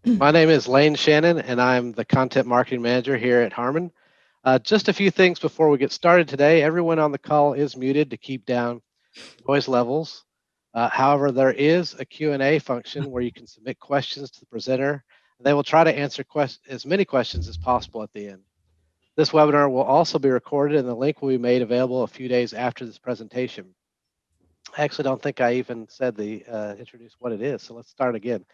My name is Lane Shannon, and I'm the content marketing manager here at Harman. Just a few things before we get started today. Everyone on the call is muted to keep down noise levels. However, there is a Q&A function where you can submit questions to the presenter. They will try to answer as many questions as possible at the end. This webinar will also be recorded, and the link will be made available a few days after this presentation. I actually don't think I even said introduce what it is, so let's start again.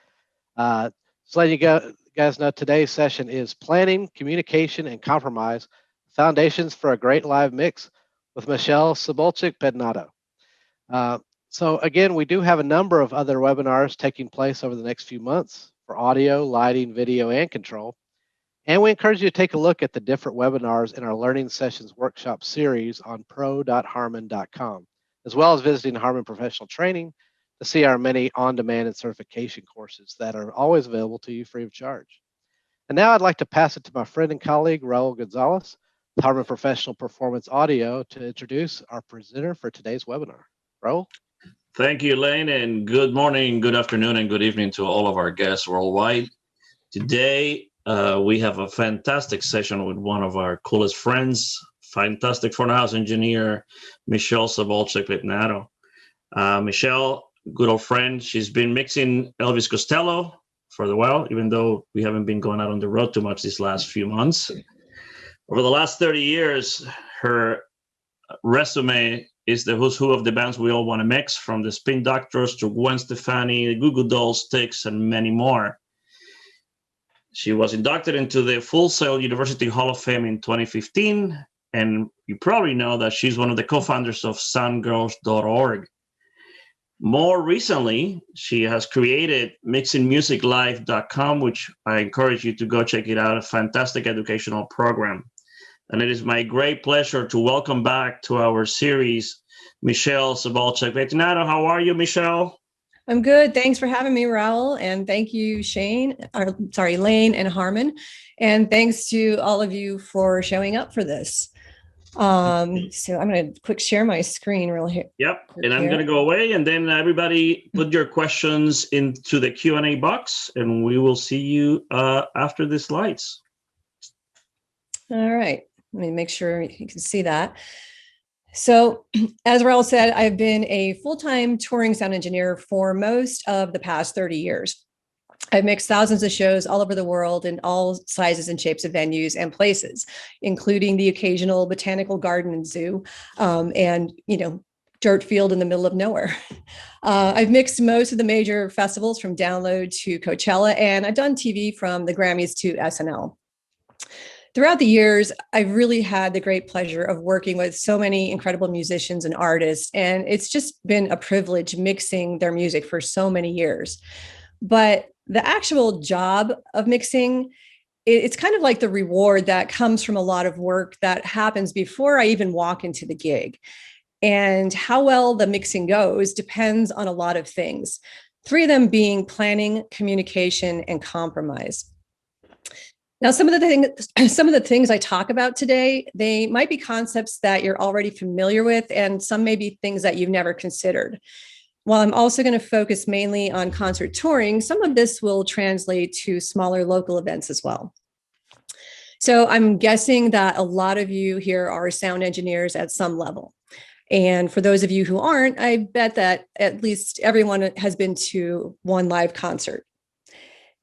Just letting you guys know, today's session is Planning, Communication, and Compromise, Foundations for a Great Live Mix with Michelle Sabolchick Pettinato. So again, we do have a number of other webinars taking place over the next few months for audio, lighting, video, and control. And we encourage you to take a look at the different webinars in our Learning Sessions Workshop series on pro.harman.com, as well as visiting Harman Professional Training to see our many on-demand and certification courses that are always available to you free of charge. And now I'd like to pass it to my friend and colleague, Raul Gonzalez, with Harman Professional Performance Audio, to introduce our presenter for today's webinar. Raul? Thank you, Lane, and good morning, good afternoon, and good evening to all of our guests worldwide. Today, we have a fantastic session with one of our coolest friends, fantastic front of house engineer, Michelle Sabolchick Pettinato. Michelle, good old friend, she's been mixing Elvis Costello for a while, even though we haven't been going out on the road too much these last few months. Over the last 30 years, her resume is the who's who of the bands we all want to mix, from the Spin Doctors to Gwen Stefani, the Goo Goo Dolls, Styx, and many more. She was inducted into the Full Sail University Hall of Fame in 2015, and you probably know that she's one of the co-founders of soundgirls.org. More recently, she has created mixingmusiclive.com, which I encourage you to go check it out, a fantastic educational program. And it is my great pleasure to welcome back to our series, Michelle Sabolchick Pettinato. How are you, Michelle? I'm good. Thanks for having me, Raul. And thank you, Lane and Harman. And thanks to all of you for showing up for this. So I'm going to quick share my screen real here. Yep. And I'm going to go away, and then everybody put your questions into the Q&A box, and we will see you after the slides. All right. Let me make sure you can see that. So as Raul said, I've been a full-time touring sound engineer for most of the past 30 years. I've mixed thousands of shows all over the world in all sizes and shapes of venues and places, including the occasional botanical garden and zoo, and, dirt field in the middle of nowhere. I've mixed most of the major festivals from Download to Coachella, and I've done TV from the Grammys to SNL. Throughout the years, I've really had the great pleasure of working with so many incredible musicians and artists, and it's just been a privilege mixing their music for so many years. But the actual job of mixing, it's kind of like the reward that comes from a lot of work that happens before I even walk into the gig. And how well the mixing goes depends on a lot of things, 3 of them being planning, communication, and compromise. Now, some of the things I talk about today, they might be concepts that you're already familiar with, and some may be things that you've never considered. While I'm also going to focus mainly on concert touring, some of this will translate to smaller local events as well. So I'm guessing that a lot of you here are sound engineers at some level. And for those of you who aren't, I bet that at least everyone has been to one live concert.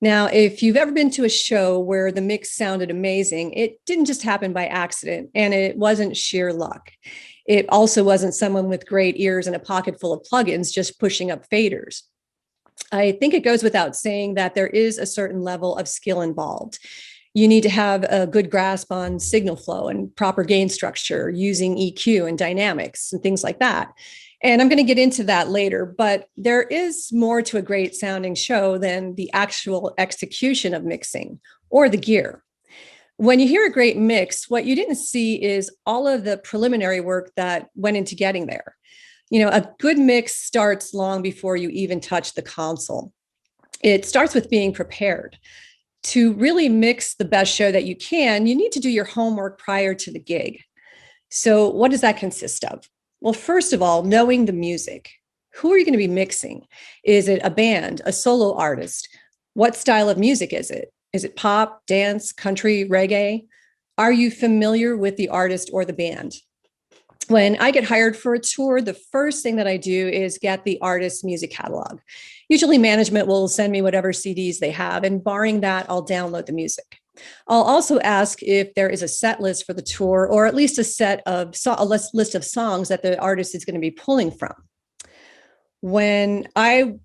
Now, if you've ever been to a show where the mix sounded amazing, it didn't just happen by accident, and it wasn't sheer luck. It also wasn't someone with great ears and a pocket full of plugins just pushing up faders. I think it goes without saying that there is a certain level of skill involved. You need to have a good grasp on signal flow and proper gain structure, using EQ and dynamics and things like that. And I'm going to get into that later, but there is more to a great sounding show than the actual execution of mixing or the gear. When you hear a great mix, what you didn't see is all of the preliminary work that went into getting there. A good mix starts long before you even touch the console. It starts with being prepared. To really mix the best show that you can, you need to do your homework prior to the gig. So what does that consist of? Well, first of all, knowing the music. Who are you going to be mixing? Is it a band, a solo artist? What style of music is it? Is it pop, dance, country, reggae? Are you familiar with the artist or the band? When I get hired for a tour, the first thing that I do is get the artist's music catalog. Usually management will send me whatever CDs they have, and barring that, I'll download the music. I'll also ask if there is a set list for the tour, or at least a list of songs that the artist is going to be pulling from. When I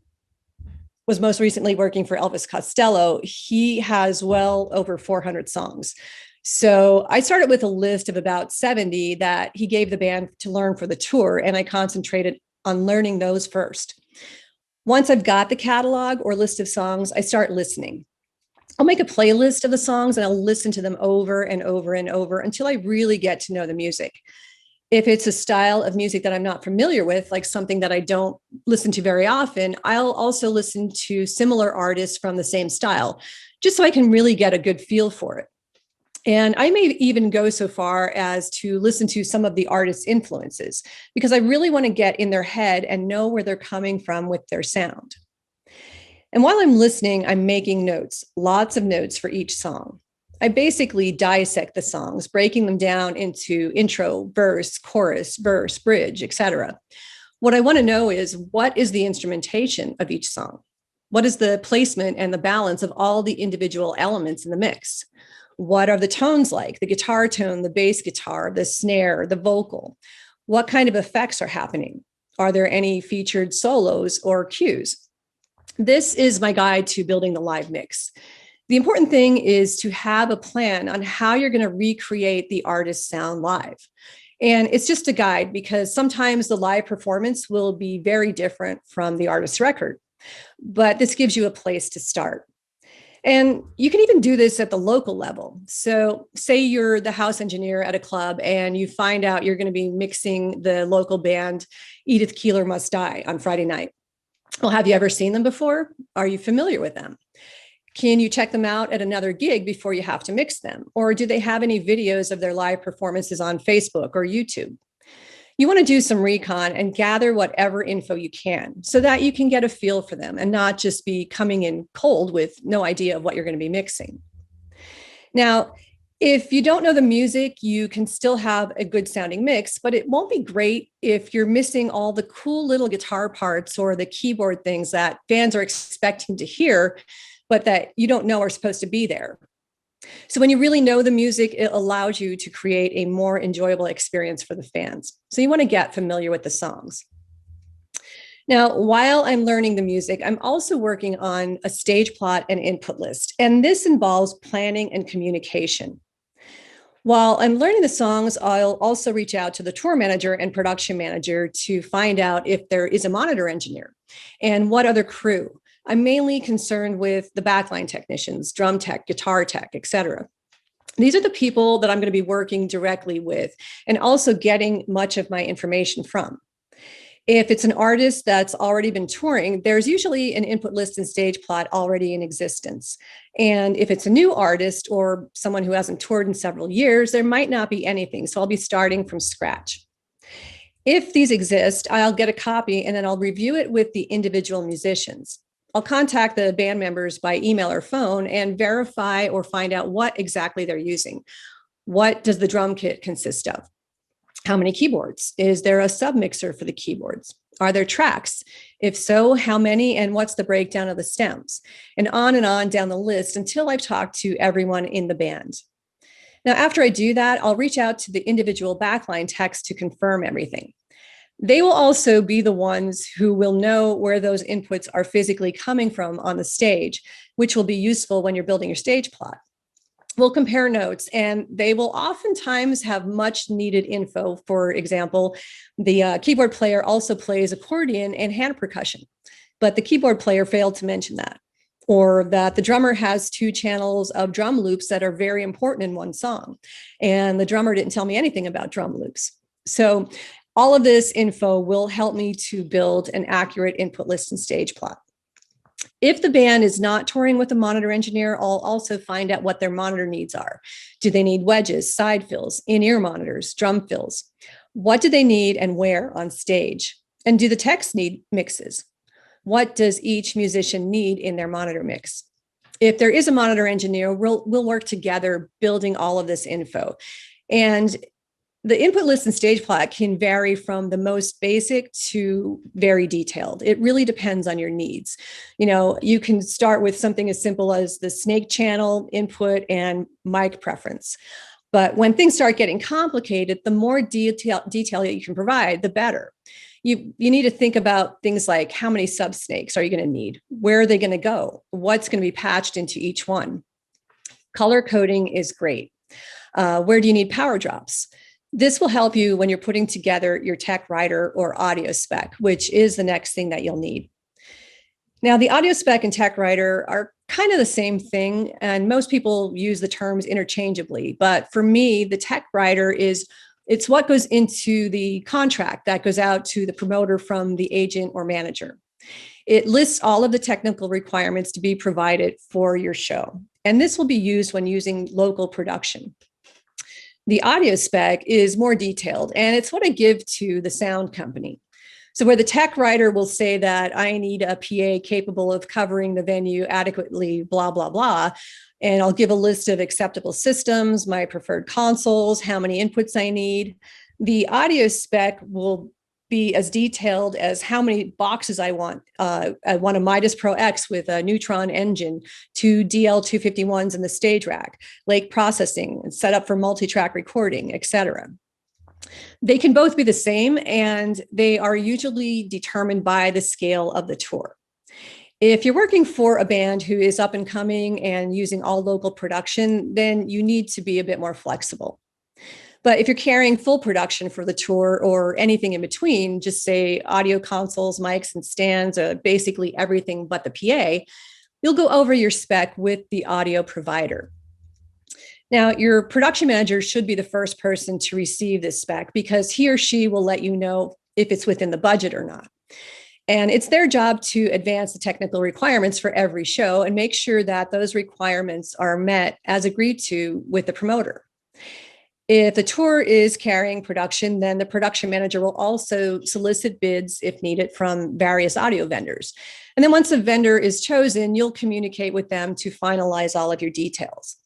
was most recently working for Elvis Costello, he has well over 400 songs. So I started with a list of about 70 that he gave the band to learn for the tour, and I concentrated on learning those first. Once I've got the catalog or list of songs, I start listening. I'll make a playlist of the songs and I'll listen to them over and over and over until I really get to know the music. If it's a style of music that I'm not familiar with, like something that I don't listen to very often, I'll also listen to similar artists from the same style, just so I can really get a good feel for it. And I may even go so far as to listen to some of the artist's influences, because I really want to get in their head and know where they're coming from with their sound. And while I'm listening, I'm making notes, lots of notes for each song. I basically dissect the songs, breaking them down into intro, verse, chorus, verse, bridge, etc. What I want to know is, what is the instrumentation of each song? What is the placement and the balance of all the individual elements in the mix? What are the tones like? The guitar tone, the bass guitar, the snare, the vocal? What kind of effects are happening? Are there any featured solos or cues? This is my guide to building the live mix. The important thing is to have a plan on how you're going to recreate the artist's sound live. And it's just a guide, because sometimes the live performance will be very different from the artist's record. But this gives you a place to start. And you can even do this at the local level. So say you're the house engineer at a club and you find out you're going to be mixing the local band Edith Keeler Must Die on Friday night. Well, have you ever seen them before? Are you familiar with them? Can you check them out at another gig before you have to mix them? Or do they have any videos of their live performances on Facebook or YouTube? You want to do some recon and gather whatever info you can so that you can get a feel for them and not just be coming in cold with no idea of what you're going to be mixing. Now, if you don't know the music, you can still have a good sounding mix, but it won't be great if you're missing all the cool little guitar parts or the keyboard things that fans are expecting to hear, but that you don't know are supposed to be there. So when you really know the music, it allows you to create a more enjoyable experience for the fans. So you want to get familiar with the songs. Now, while I'm learning the music, I'm also working on a stage plot and input list, and this involves planning and communication. While I'm learning the songs, I'll also reach out to the tour manager and production manager to find out if there is a monitor engineer and what other crew. I'm mainly concerned with the backline technicians, drum tech, guitar tech, etc. These are the people that I'm going to be working directly with and also getting much of my information from. If it's an artist that's already been touring, there's usually an input list and stage plot already in existence. And if it's a new artist or someone who hasn't toured in several years, there might not be anything. So I'll be starting from scratch. If these exist, I'll get a copy and then I'll review it with the individual musicians. I'll contact the band members by email or phone and verify or find out what exactly they're using. What does the drum kit consist of? How many keyboards? Is there a submixer for the keyboards? Are there tracks? If so, how many and what's the breakdown of the stems? And on down the list until I've talked to everyone in the band. Now, after I do that, I'll reach out to the individual backline techs to confirm everything. They will also be the ones who will know where those inputs are physically coming from on the stage, which will be useful when you're building your stage plot. We'll compare notes, and they will oftentimes have much needed info. For example, the keyboard player also plays accordion and hand percussion, but the keyboard player failed to mention that. Or that the drummer has 2 channels of drum loops that are very important in one song, and the drummer didn't tell me anything about drum loops. So all of this info will help me to build an accurate input list and stage plot. If the band is not touring with a monitor engineer, I'll also find out what their monitor needs are. Do they need wedges, side fills, in-ear monitors, drum fills? What do they need and where on stage? And do the techs need mixes? What does each musician need in their monitor mix? If there is a monitor engineer, we'll work together building all of this info. And the input list and stage plot can vary from the most basic to very detailed. It really depends on your needs. You can start with something as simple as the snake channel input and mic preference. But when things start getting complicated, the more detail that you can provide, the better. You need to think about things like how many sub snakes are you going to need? Where are they going to go? What's going to be patched into each one? Color coding is great. Where do you need power drops? This will help you when you're putting together your tech writer or audio spec, which is the next thing that you'll need. Now, the audio spec and tech writer are kind of the same thing, and most people use the terms interchangeably. But for me, the tech writer it's what goes into the contract that goes out to the promoter from the agent or manager. It lists all of the technical requirements to be provided for your show, and this will be used when using local production. The audio spec is more detailed, and it's what I give to the sound company. So where the tech writer will say that I need a PA capable of covering the venue adequately, blah, blah, blah, and I'll give a list of acceptable systems, my preferred consoles, how many inputs I need. The audio spec will be as detailed as how many boxes I want. I want a Midas Pro X with a Neutron engine, 2 DL251s in the stage rack, lake processing, and set up for multi-track recording, etc. They can both be the same, and they are usually determined by the scale of the tour. If you're working for a band who is up and coming and using all local production, then you need to be a bit more flexible. But if you're carrying full production for the tour or anything in between, just say audio consoles, mics, and stands, basically everything but the PA, you'll go over your spec with the audio provider. Now, your production manager should be the first person to receive this spec because he or she will let you know if it's within the budget or not. And it's their job to advance the technical requirements for every show and make sure that those requirements are met as agreed to with the promoter. If the tour is carrying production, then the production manager will also solicit bids if needed from various audio vendors. And then once a vendor is chosen, you'll communicate with them to finalize all of your details.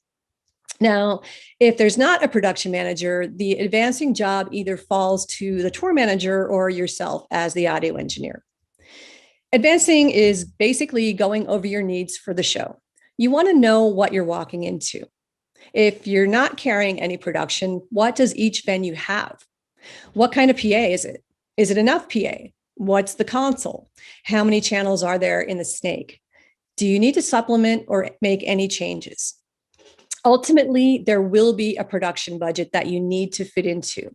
Now, if there's not a production manager, the advancing job either falls to the tour manager or yourself as the audio engineer. Advancing is basically going over your needs for the show. You want to know what you're walking into. If you're not carrying any production, what does each venue have? What kind of PA is it? Is it enough PA? What's the console? How many channels are there in the snake? Do you need to supplement or make any changes? Ultimately, there will be a production budget that you need to fit into.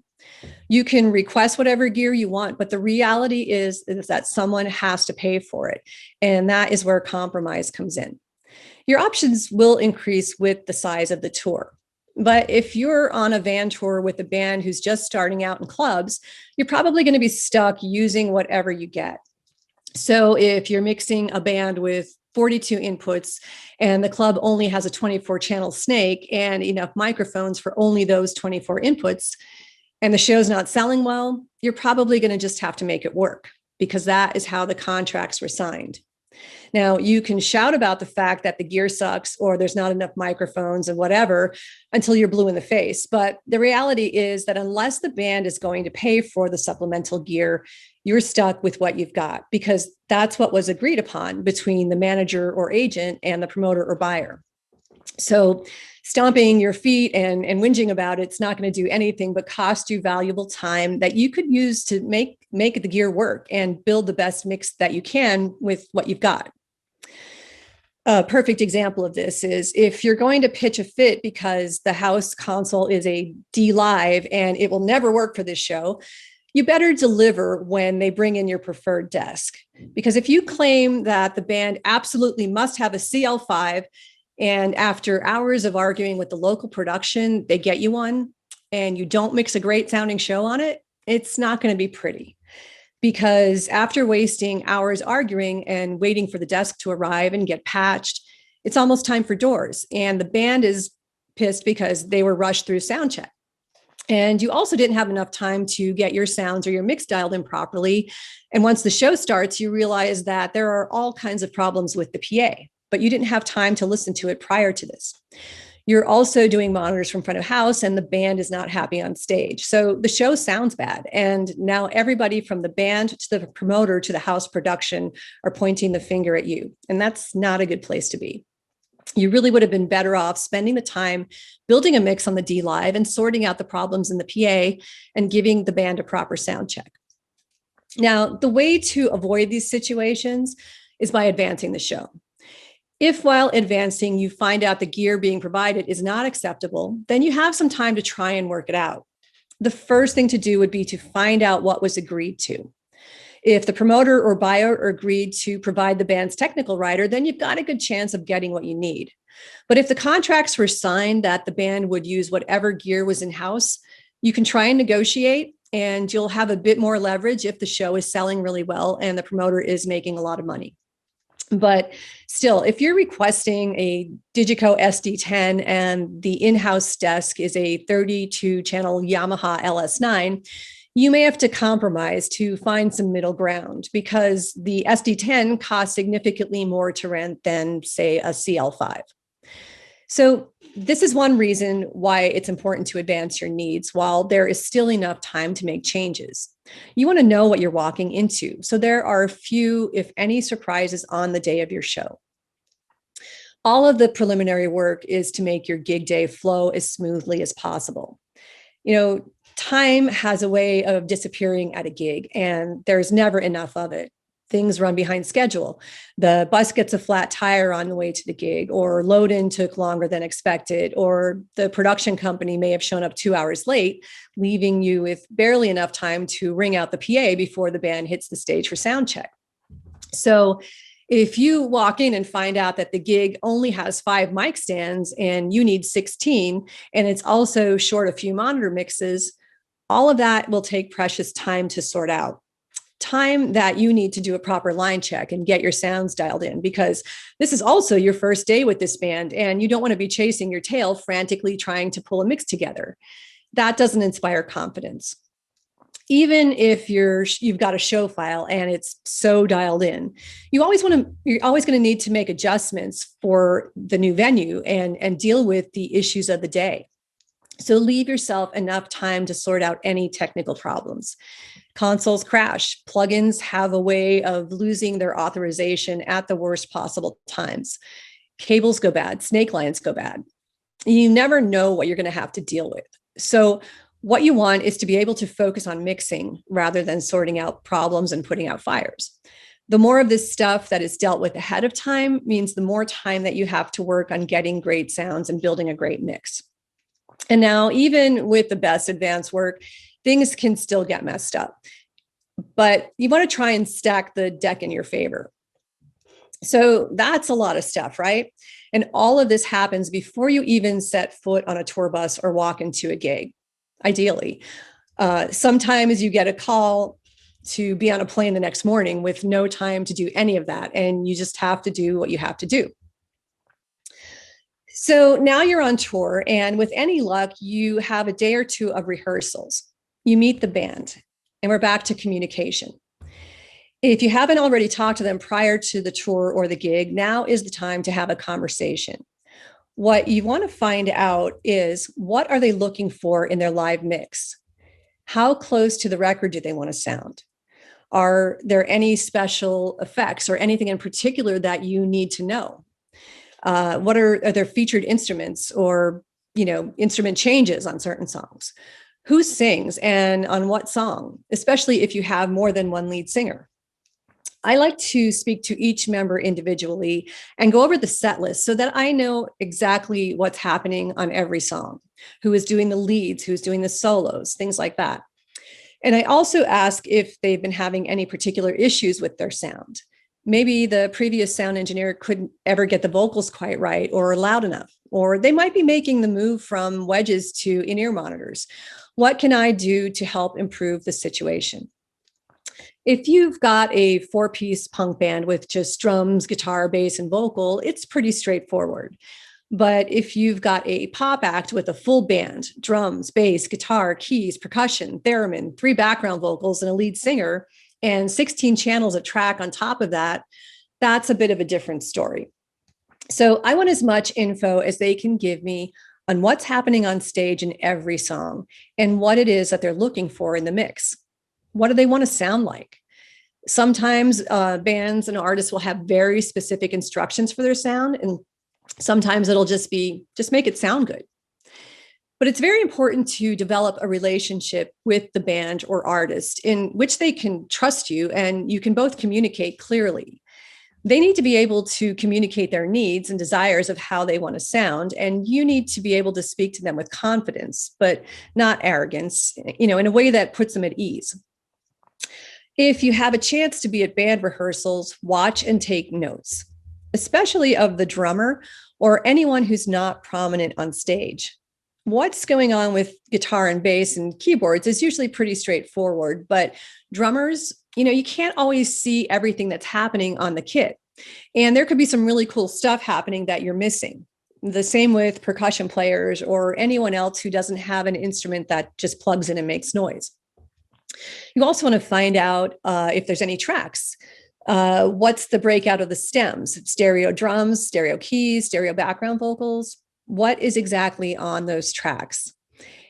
You can request whatever gear you want, but the reality is that someone has to pay for it. And that is where compromise comes in. Your options will increase with the size of the tour. But if you're on a van tour with a band who's just starting out in clubs, you're probably going to be stuck using whatever you get. So if you're mixing a band with 42 inputs and the club only has a 24 channel snake and enough microphones for only those 24 inputs, and the show's not selling well, you're probably going to just have to make it work because that is how the contracts were signed. Now, you can shout about the fact that the gear sucks or there's not enough microphones and whatever until you're blue in the face. But the reality is that unless the band is going to pay for the supplemental gear, you're stuck with what you've got because that's what was agreed upon between the manager or agent and the promoter or buyer. So stomping your feet and whinging about it's not going to do anything but cost you valuable time that you could use to make the gear work and build the best mix that you can with what you've got. A perfect example of this is if you're going to pitch a fit because the house console is a D Live and it will never work for this show, you better deliver when they bring in your preferred desk. Because if you claim that the band absolutely must have a CL5 and after hours of arguing with the local production, they get you one and you don't mix a great sounding show on it, it's not going to be pretty. Because after wasting hours arguing and waiting for the desk to arrive and get patched, it's almost time for doors. And the band is pissed because they were rushed through sound check. And you also didn't have enough time to get your sounds or your mix dialed in properly. And once the show starts, you realize that there are all kinds of problems with the PA. but you didn't have time to listen to it prior to this. You're also doing monitors from front of house and the band is not happy on stage. So the show sounds bad. And now everybody from the band to the promoter to the house production are pointing the finger at you. And that's not a good place to be. You really would have been better off spending the time building a mix on the D Live and sorting out the problems in the PA and giving the band a proper sound check. Now, the way to avoid these situations is by advancing the show. If while advancing, you find out the gear being provided is not acceptable, then you have some time to try and work it out. The first thing to do would be to find out what was agreed to. If the promoter or buyer agreed to provide the band's technical writer, then you've got a good chance of getting what you need. But if the contracts were signed that the band would use whatever gear was in-house, you can try and negotiate, and you'll have a bit more leverage if the show is selling really well and the promoter is making a lot of money. But still, if you're requesting a Digico SD10 and the in-house desk is a 32-channel Yamaha LS9, you may have to compromise to find some middle ground because the SD10 costs significantly more to rent than, say, a CL5. So this is one reason why it's important to advance your needs while there is still enough time to make changes. You want to know what you're walking into, so there are few, if any, surprises on the day of your show. All of the preliminary work is to make your gig day flow as smoothly as possible. You know, time has a way of disappearing at a gig, and there's never enough of it. Things run behind schedule. The bus gets a flat tire on the way to the gig, or load-in took longer than expected, or the production company may have shown up 2 hours late, leaving you with barely enough time to ring out the PA before the band hits the stage for sound check. So if you walk in and find out that the gig only has 5 mic stands and you need 16, and it's also short a few monitor mixes, all of that will take precious time to sort out. Time that you need to do a proper line check and get your sounds dialed in, because this is also your first day with this band and you don't want to be chasing your tail frantically trying to pull a mix together. That doesn't inspire confidence. Even if you've got a show file and it's so dialed in, you're always going to need to make adjustments for the new venue and deal with the issues of the day. So leave yourself enough time to sort out any technical problems. Consoles crash. Plugins have a way of losing their authorization at the worst possible times. Cables go bad. Snake lines go bad. You never know what you're going to have to deal with. So what you want is to be able to focus on mixing rather than sorting out problems and putting out fires. The more of this stuff that is dealt with ahead of time means the more time that you have to work on getting great sounds and building a great mix. And now, even with the best advanced work, things can still get messed up. But you want to try and stack the deck in your favor. So that's a lot of stuff, right? And all of this happens before you even set foot on a tour bus or walk into a gig, ideally. Sometimes you get a call to be on a plane the next morning with no time to do any of that, and you just have to do what you have to do. So now you're on tour, and with any luck, you have a day or two of rehearsals. You meet the band, and we're back to communication. If you haven't already talked to them prior to the tour or the gig, now is the time to have a conversation. What you want to find out is, what are they looking for in their live mix? How close to the record do they want to sound? Are there any special effects or anything in particular that you need to know? What are there featured instruments or, instrument changes on certain songs? Who sings and on what song, especially if you have more than one lead singer? I like to speak to each member individually and go over the set list so that I know exactly what's happening on every song, who is doing the leads, who's doing the solos, things like that. And I also ask if they've been having any particular issues with their sound. Maybe the previous sound engineer couldn't ever get the vocals quite right or loud enough, or they might be making the move from wedges to in-ear monitors. What can I do to help improve the situation? If you've got a 4-piece punk band with just drums, guitar, bass, and vocal, it's pretty straightforward. But if you've got a pop act with a full band, drums, bass, guitar, keys, percussion, theremin, 3 background vocals, and a lead singer, and 16 channels of track on top of that, that's a bit of a different story. So I want as much info as they can give me on what's happening on stage in every song and what it is that they're looking for in the mix. What do they want to sound like? Sometimes bands and artists will have very specific instructions for their sound, and sometimes it'll just make it sound good. But it's very important to develop a relationship with the band or artist in which they can trust you and you can both communicate clearly. They need to be able to communicate their needs and desires of how they want to sound, and you need to be able to speak to them with confidence, but not arrogance, in a way that puts them at ease. If you have a chance to be at band rehearsals, watch and take notes, especially of the drummer or anyone who's not prominent on stage. What's going on with guitar and bass and keyboards is usually pretty straightforward, but drummers, you can't always see everything that's happening on the kit. And there could be some really cool stuff happening that you're missing. The same with percussion players or anyone else who doesn't have an instrument that just plugs in and makes noise. You also want to find out if there's any tracks. What's the breakout of the stems? Stereo drums, stereo keys, stereo background vocals. What is exactly on those tracks?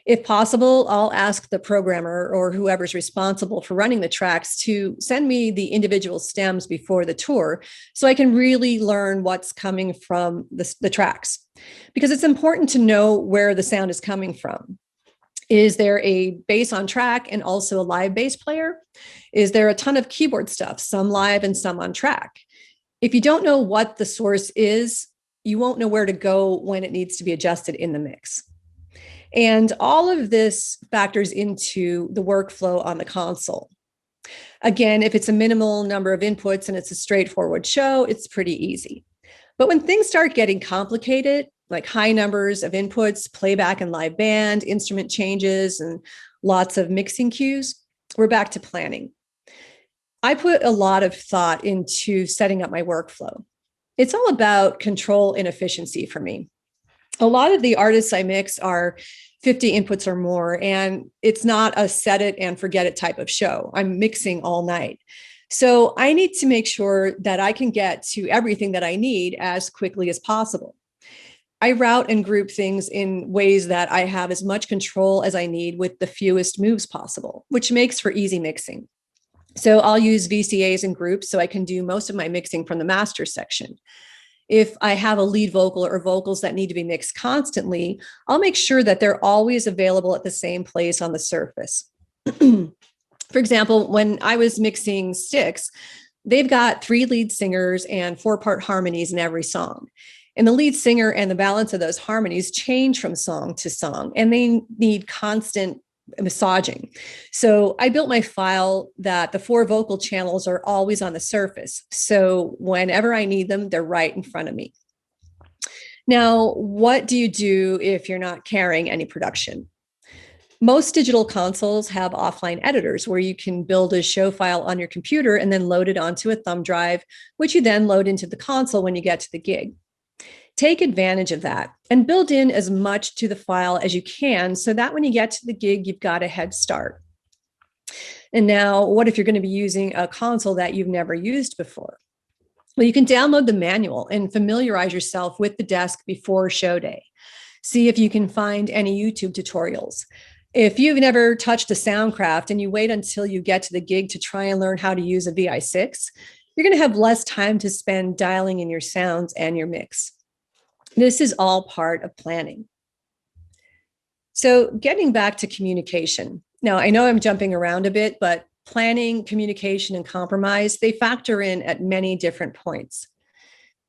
If possible, I'll ask the programmer or whoever's responsible for running the tracks to send me the individual stems before the tour so I can really learn what's coming from the tracks. Because it's important to know where the sound is coming from. Is there a bass on track and also a live bass player? Is there a ton of keyboard stuff, some live and some on track? If you don't know what the source is, you won't know where to go when it needs to be adjusted in the mix. And all of this factors into the workflow on the console. Again, if it's a minimal number of inputs and it's a straightforward show, it's pretty easy. But when things start getting complicated, like high numbers of inputs, playback and live band, instrument changes, and lots of mixing cues, we're back to planning. I put a lot of thought into setting up my workflow. It's all about control and efficiency for me. A lot of the artists I mix are 50 inputs or more, and it's not a set it and forget it type of show. I'm mixing all night. So I need to make sure that I can get to everything that I need as quickly as possible. I route and group things in ways that I have as much control as I need with the fewest moves possible, which makes for easy mixing. So I'll use VCAs and groups so I can do most of my mixing from the master section. If I have a lead vocal or vocals that need to be mixed constantly, I'll make sure that they're always available at the same place on the surface. For example, when I was mixing Styx, they've got 3 lead singers and 4-part harmonies in every song. And the lead singer and the balance of those harmonies change from song to song, and they need constant massaging. So I built my file that the 4 vocal channels are always on the surface. So whenever I need them, they're right in front of me. Now, what do you do if you're not carrying any production? Most digital consoles have offline editors where you can build a show file on your computer and then load it onto a thumb drive, which you then load into the console when you get to the gig. Take advantage of that and build in as much to the file as you can so that when you get to the gig, you've got a head start. And now, what if you're going to be using a console that you've never used before? Well, you can download the manual and familiarize yourself with the desk before show day. See if you can find any YouTube tutorials. If you've never touched a Soundcraft and you wait until you get to the gig to try and learn how to use a VI6, you're going to have less time to spend dialing in your sounds and your mix. This is all part of planning. So getting back to communication. Now, I know I'm jumping around a bit, but planning, communication, and compromise, they factor in at many different points.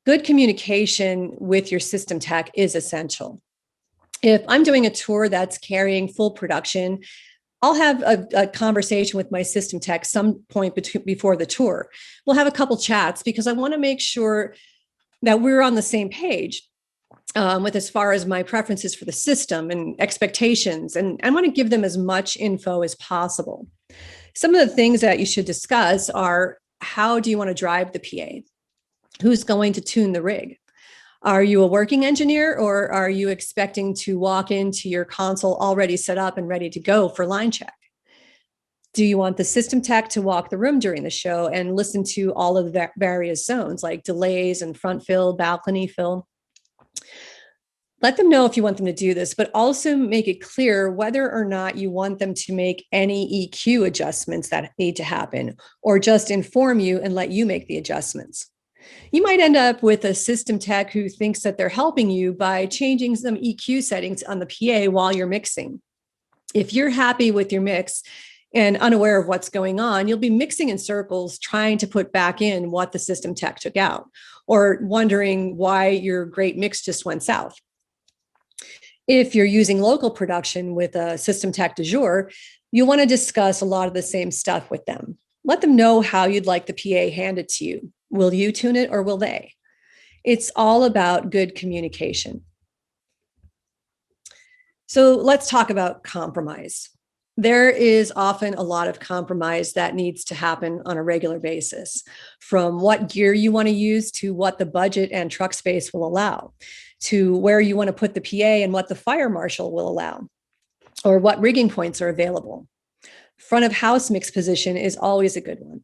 Good communication with your system tech is essential. If I'm doing a tour that's carrying full production, I'll have a conversation with my system tech some point before the tour. We'll have a couple chats because I want to make sure that we're on the same page. With as far as my preferences for the system and expectations, and I want to give them as much info as possible. Some of the things that you should discuss are, how do you want to drive the PA? Who's going to tune the rig? Are you a working engineer, or are you expecting to walk into your console already set up and ready to go for line check? Do you want the system tech to walk the room during the show and listen to all of the various zones like delays and front fill, balcony fill? Let them know if you want them to do this, but also make it clear whether or not you want them to make any EQ adjustments that need to happen, or just inform you and let you make the adjustments. You might end up with a system tech who thinks that they're helping you by changing some EQ settings on the PA while you're mixing. If you're happy with your mix and unaware of what's going on, you'll be mixing in circles trying to put back in what the system tech took out, or wondering why your great mix just went south. If you're using local production with a system tech du jour, you'll want to discuss a lot of the same stuff with them. Let them know how you'd like the PA handed to you. Will you tune it or will they? It's all about good communication. So let's talk about compromise. There is often a lot of compromise that needs to happen on a regular basis, from what gear you want to use to what the budget and truck space will allow, to where you want to put the PA and what the fire marshal will allow, or what rigging points are available. Front of house mix position is always a good one.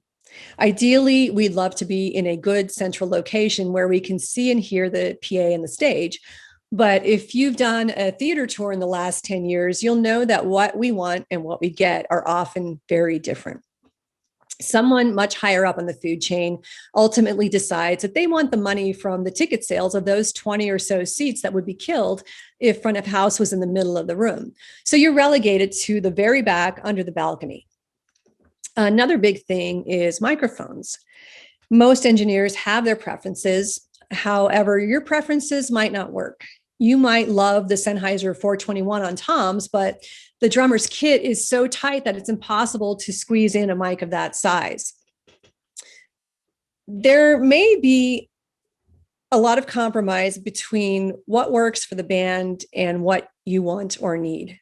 Ideally, we'd love to be in a good central location where we can see and hear the PA and the stage. But if you've done a theater tour in the last 10 years, you'll know that what we want and what we get are often very different. Someone much higher up on the food chain ultimately decides that they want the money from the ticket sales of those 20 or so seats that would be killed if front of house was in the middle of the room. So you're relegated to the very back under the balcony. Another big thing is microphones. Most engineers have their preferences. However, your preferences might not work. You might love the Sennheiser 421 on toms, but the drummer's kit is so tight that it's impossible to squeeze in a mic of that size. There may be a lot of compromise between what works for the band and what you want or need.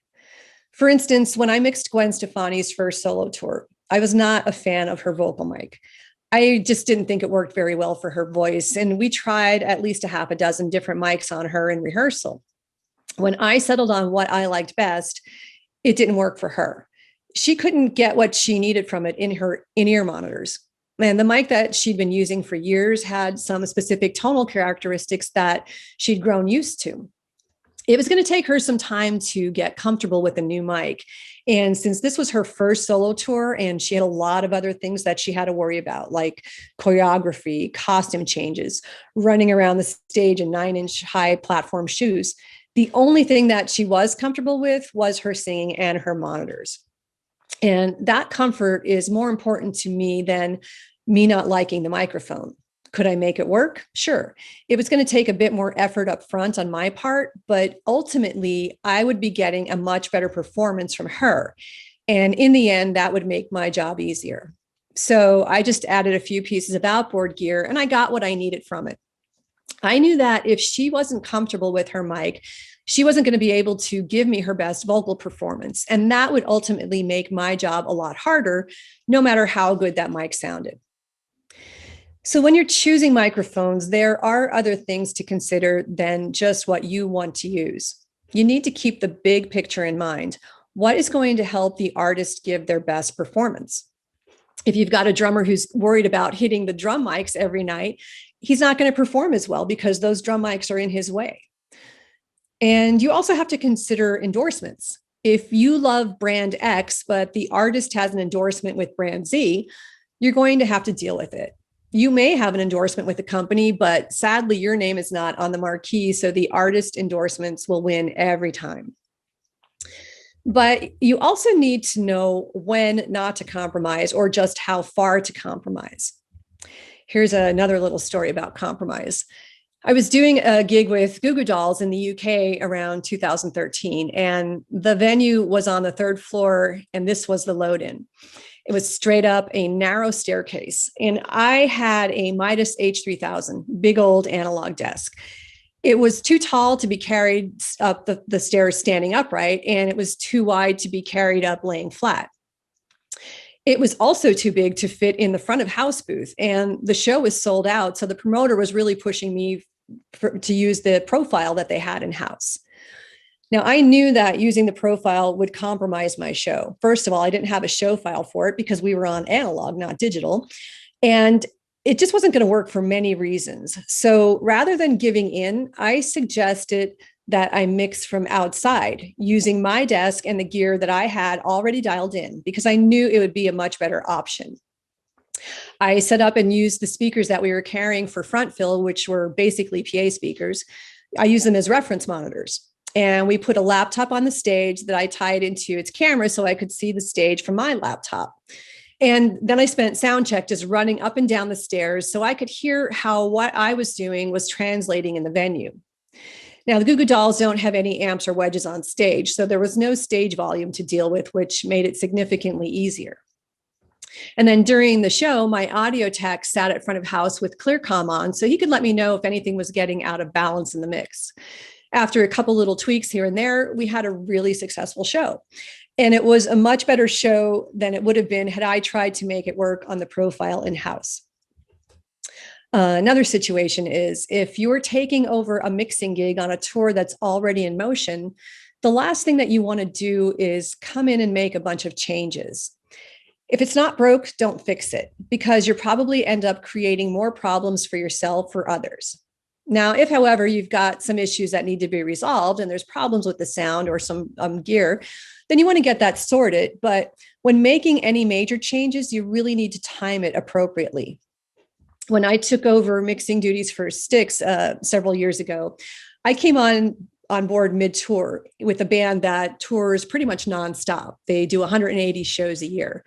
For instance, when I mixed Gwen Stefani's first solo tour, I was not a fan of her vocal mic. I just didn't think it worked very well for her voice. And we tried at least a half a dozen different mics on her in rehearsal. When I settled on what I liked best, it didn't work for her. She couldn't get what she needed from it in her in-ear monitors. And the mic that she'd been using for years had some specific tonal characteristics that she'd grown used to. It was going to take her some time to get comfortable with a new mic. And since this was her first solo tour and she had a lot of other things that she had to worry about, like choreography, costume changes, running around the stage in 9-inch high platform shoes, the only thing that she was comfortable with was her singing and her monitors. And that comfort is more important to me than me not liking the microphone. Could I make it work? Sure. It was going to take a bit more effort up front on my part, but ultimately I would be getting a much better performance from her. And in the end, that would make my job easier. So I just added a few pieces of outboard gear and I got what I needed from it. I knew that if she wasn't comfortable with her mic, she wasn't going to be able to give me her best vocal performance. And that would ultimately make my job a lot harder, no matter how good that mic sounded. So when you're choosing microphones, there are other things to consider than just what you want to use. You need to keep the big picture in mind. What is going to help the artist give their best performance? If you've got a drummer who's worried about hitting the drum mics every night, he's not going to perform as well because those drum mics are in his way. And you also have to consider endorsements. If you love brand X, but the artist has an endorsement with brand Z, you're going to have to deal with it. You may have an endorsement with the company, but sadly, your name is not on the marquee, so the artist endorsements will win every time. But you also need to know when not to compromise or just how far to compromise. Here's another little story about compromise. I was doing a gig with Goo Goo Dolls in the UK around 2013, and the venue was on the 3rd floor, and this was the load-in. It was straight up a narrow staircase. And I had a Midas H3000, big old analog desk. It was too tall to be carried up the stairs standing upright, and it was too wide to be carried up laying flat. It was also too big to fit in the front of house booth, and the show was sold out. So the promoter was really pushing me to use the profile that they had in house. Now, I knew that using the profile would compromise my show. First of all, I didn't have a show file for it because we were on analog, not digital. And it just wasn't going to work for many reasons. So rather than giving in, I suggested that I mix from outside using my desk and the gear that I had already dialed in because I knew it would be a much better option. I set up and used the speakers that we were carrying for front fill, which were basically PA speakers. I use them as reference monitors. And we put a laptop on the stage that I tied into its camera so I could see the stage from my laptop. And then I spent sound check just running up and down the stairs so I could hear how what I was doing was translating in the venue. Now, the Goo Goo Dolls don't have any amps or wedges on stage, so there was no stage volume to deal with, which made it significantly easier. And then during the show, my audio tech sat at front of house with ClearComm on, so he could let me know if anything was getting out of balance in the mix. After a couple little tweaks here and there, we had a really successful show. And it was a much better show than it would have been had I tried to make it work on the profile in-house. Another situation is if you're taking over a mixing gig on a tour that's already in motion, the last thing that you want to do is come in and make a bunch of changes. If it's not broke, don't fix it because you'll probably end up creating more problems for yourself or others. Now, if, however, you've got some issues that need to be resolved and there's problems with the sound or some gear, then you want to get that sorted. But when making any major changes, you really need to time it appropriately. When I took over mixing duties for Styx several years ago, I came on board mid-tour with a band that tours pretty much nonstop. They do 180 shows a year.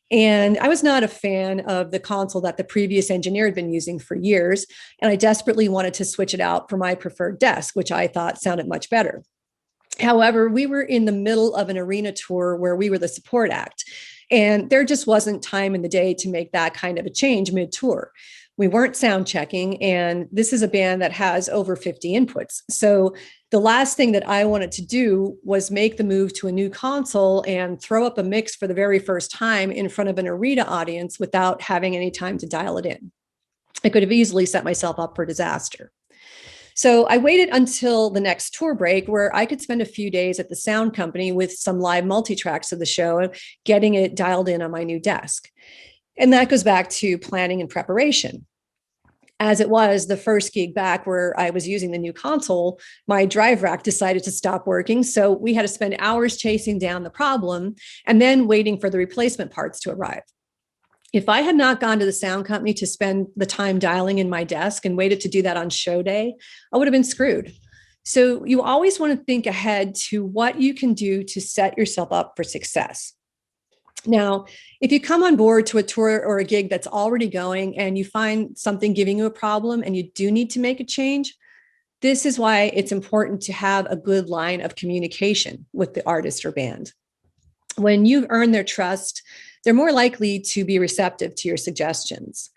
And I was not a fan of the console that the previous engineer had been using for years. And I desperately wanted to switch it out for my preferred desk, which I thought sounded much better. However, we were in the middle of an arena tour where we were the support act. And there just wasn't time in the day to make that kind of a change mid-tour. We weren't sound checking, and this is a band that has over 50 inputs. So the last thing that I wanted to do was make the move to a new console and throw up a mix for the very first time in front of an arena audience without having any time to dial it in. I could have easily set myself up for disaster. So I waited until the next tour break where I could spend a few days at the sound company with some live multi-tracks of the show and getting it dialed in on my new desk. And that goes back to planning and preparation. As it was, the first gig back where I was using the new console, my drive rack decided to stop working. So we had to spend hours chasing down the problem and then waiting for the replacement parts to arrive. If I had not gone to the sound company to spend the time dialing in my desk and waited to do that on show day, I would have been screwed. So you always want to think ahead to what you can do to set yourself up for success. Now, if you come on board to a tour or a gig that's already going and you find something giving you a problem and you do need to make a change, this is why it's important to have a good line of communication with the artist or band. When you've earned their trust, they're more likely to be receptive to your suggestions.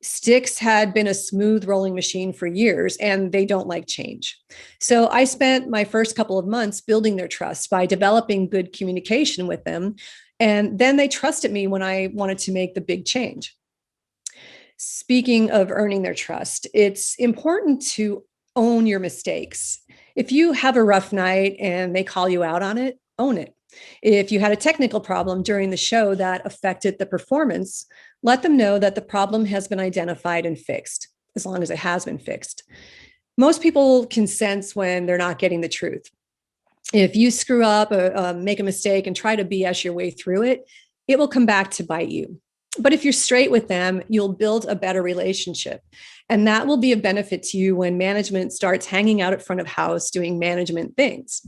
Styx had been a smooth rolling machine for years, and they don't like change. So I spent my first couple of months building their trust by developing good communication with them. And then they trusted me when I wanted to make the big change. Speaking of earning their trust, it's important to own your mistakes. If you have a rough night and they call you out on it, own it. If you had a technical problem during the show that affected the performance, let them know that the problem has been identified and fixed, as long as it has been fixed. Most people can sense when they're not getting the truth. If you screw up, make a mistake and try to BS your way through it, it will come back to bite you. But if you're straight with them, you'll build a better relationship. And that will be a benefit to you when management starts hanging out at front of house doing management things.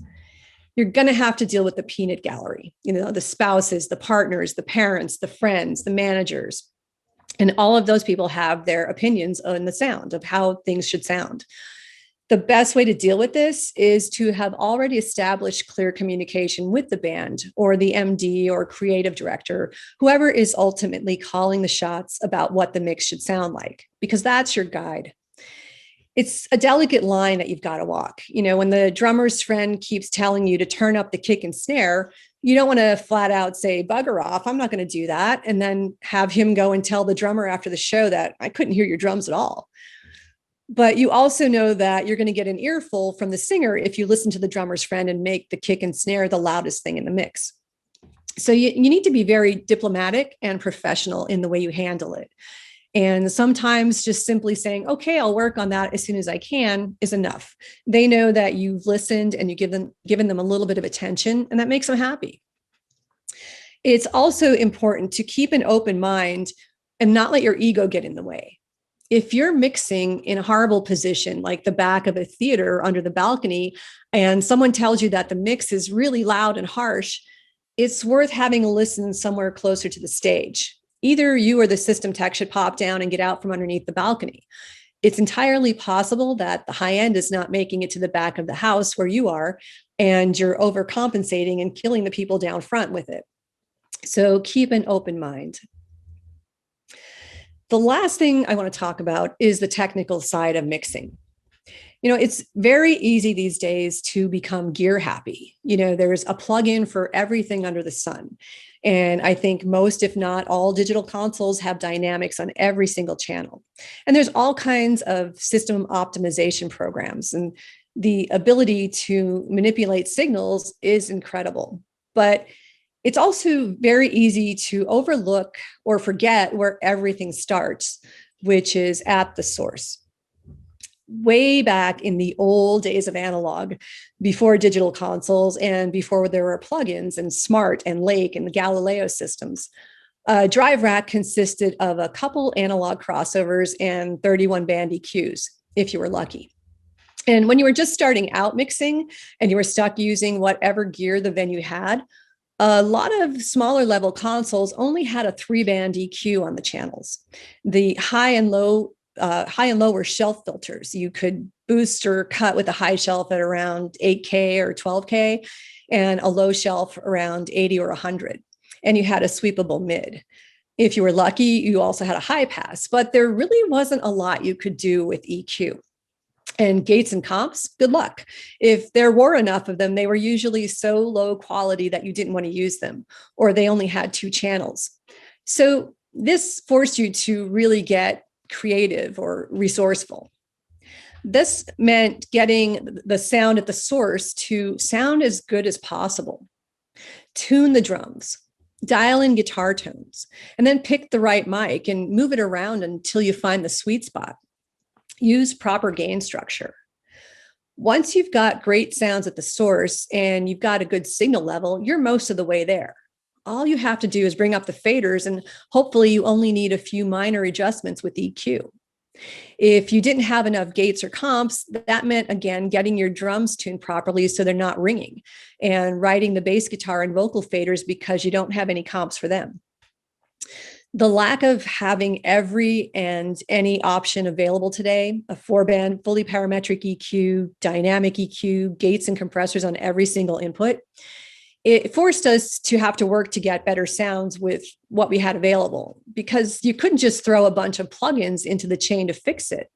You're going to have to deal with the peanut gallery, the spouses, the partners, the parents, the friends, the managers. And all of those people have their opinions on the sound of how things should sound. The best way to deal with this is to have already established clear communication with the band or the MD or creative director, whoever is ultimately calling the shots about what the mix should sound like, because that's your guide. It's a delicate line that you've got to walk. When the drummer's friend keeps telling you to turn up the kick and snare, you don't want to flat out say, bugger off, I'm not going to do that. And then have him go and tell the drummer after the show that I couldn't hear your drums at all. But you also know that you're going to get an earful from the singer if you listen to the drummer's friend and make the kick and snare the loudest thing in the mix. So you need to be very diplomatic and professional in the way you handle it. And sometimes just simply saying, okay, I'll work on that as soon as I can is enough. They know that you've listened and you've given them a little bit of attention, and that makes them happy. It's also important to keep an open mind and not let your ego get in the way. If you're mixing in a horrible position, like the back of a theater under the balcony, and someone tells you that the mix is really loud and harsh, it's worth having a listen somewhere closer to the stage. Either you or the system tech should pop down and get out from underneath the balcony. It's entirely possible that the high end is not making it to the back of the house where you are, and you're overcompensating and killing the people down front with it. So keep an open mind. The last thing I want to talk about is the technical side of mixing. It's very easy these days to become gear happy. There's a plugin for everything under the sun. And I think most, if not all, digital consoles have dynamics on every single channel. And there's all kinds of system optimization programs. And the ability to manipulate signals is incredible. But it's also very easy to overlook or forget where everything starts, which is at the source. Way back in the old days of analog, before digital consoles and before there were plugins and Smart and Lake and the Galileo systems, a drive rack consisted of a couple analog crossovers and 31 band EQs, if you were lucky. And when you were just starting out mixing and you were stuck using whatever gear the venue had, a lot of smaller level consoles only had a 3-band EQ on the channels. The high and low were shelf filters. You could boost or cut with a high shelf at around 8K or 12K and a low shelf around 80 or 100. And you had a sweepable mid. If you were lucky, you also had a high pass, but there really wasn't a lot you could do with EQ. And gates and comps, good luck. If there were enough of them, they were usually so low quality that you didn't want to use them, or they only had 2 channels. So this forced you to really get creative or resourceful. This meant getting the sound at the source to sound as good as possible. Tune the drums, dial in guitar tones, and then pick the right mic and move it around until you find the sweet spot. Use proper gain structure. Once you've got great sounds at the source and you've got a good signal level, you're most of the way there. All you have to do is bring up the faders, and hopefully you only need a few minor adjustments with EQ. If you didn't have enough gates or comps, that meant, again, getting your drums tuned properly so they're not ringing, and writing the bass guitar and vocal faders because you don't have any comps for them. The lack of having every and any option available today, a 4-band, fully parametric EQ, dynamic EQ, gates and compressors on every single input, it forced us to have to work to get better sounds with what we had available, because you couldn't just throw a bunch of plugins into the chain to fix it.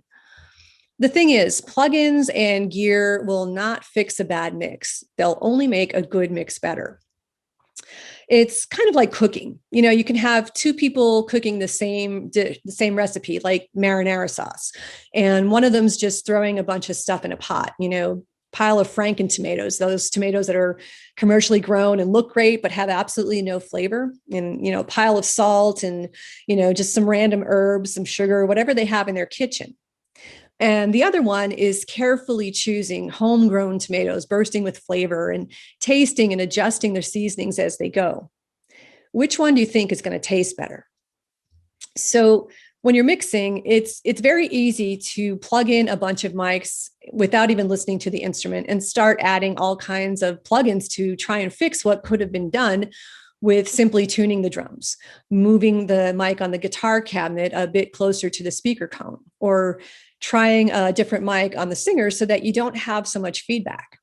The thing is, plugins and gear will not fix a bad mix. They'll only make a good mix better. It's kind of like cooking. You can have 2 people cooking the same recipe, like marinara sauce, and one of them's just throwing a bunch of stuff in a pot, pile of Franken tomatoes, those tomatoes that are commercially grown and look great, but have absolutely no flavor, and, a pile of salt and, just some random herbs, some sugar, whatever they have in their kitchen. And the other one is carefully choosing homegrown tomatoes, bursting with flavor, and tasting and adjusting their seasonings as they go. Which one do you think is going to taste better? So when you're mixing, it's very easy to plug in a bunch of mics without even listening to the instrument and start adding all kinds of plugins to try and fix what could have been done with simply tuning the drums, moving the mic on the guitar cabinet a bit closer to the speaker cone, or trying a different mic on the singer so that you don't have so much feedback.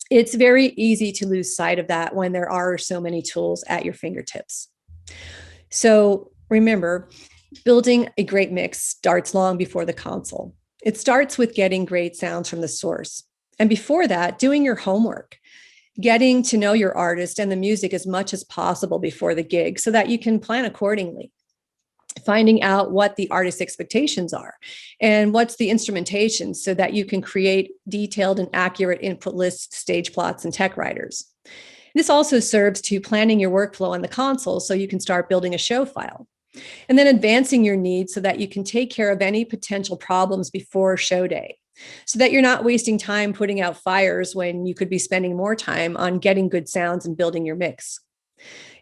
It's very easy to lose sight of that when there are so many tools at your fingertips. So remember, building a great mix starts long before the console. It starts with getting great sounds from the source. And before that, doing your homework, getting to know your artist and the music as much as possible before the gig so that you can plan accordingly. finding out what the artist's expectations are and what's the instrumentation so that you can create detailed and accurate input lists, stage plots, and tech writers. This also serves to planning your workflow on the console so you can start building a show file. And then advancing your needs so that you can take care of any potential problems before show day, so that you're not wasting time putting out fires when you could be spending more time on getting good sounds and building your mix.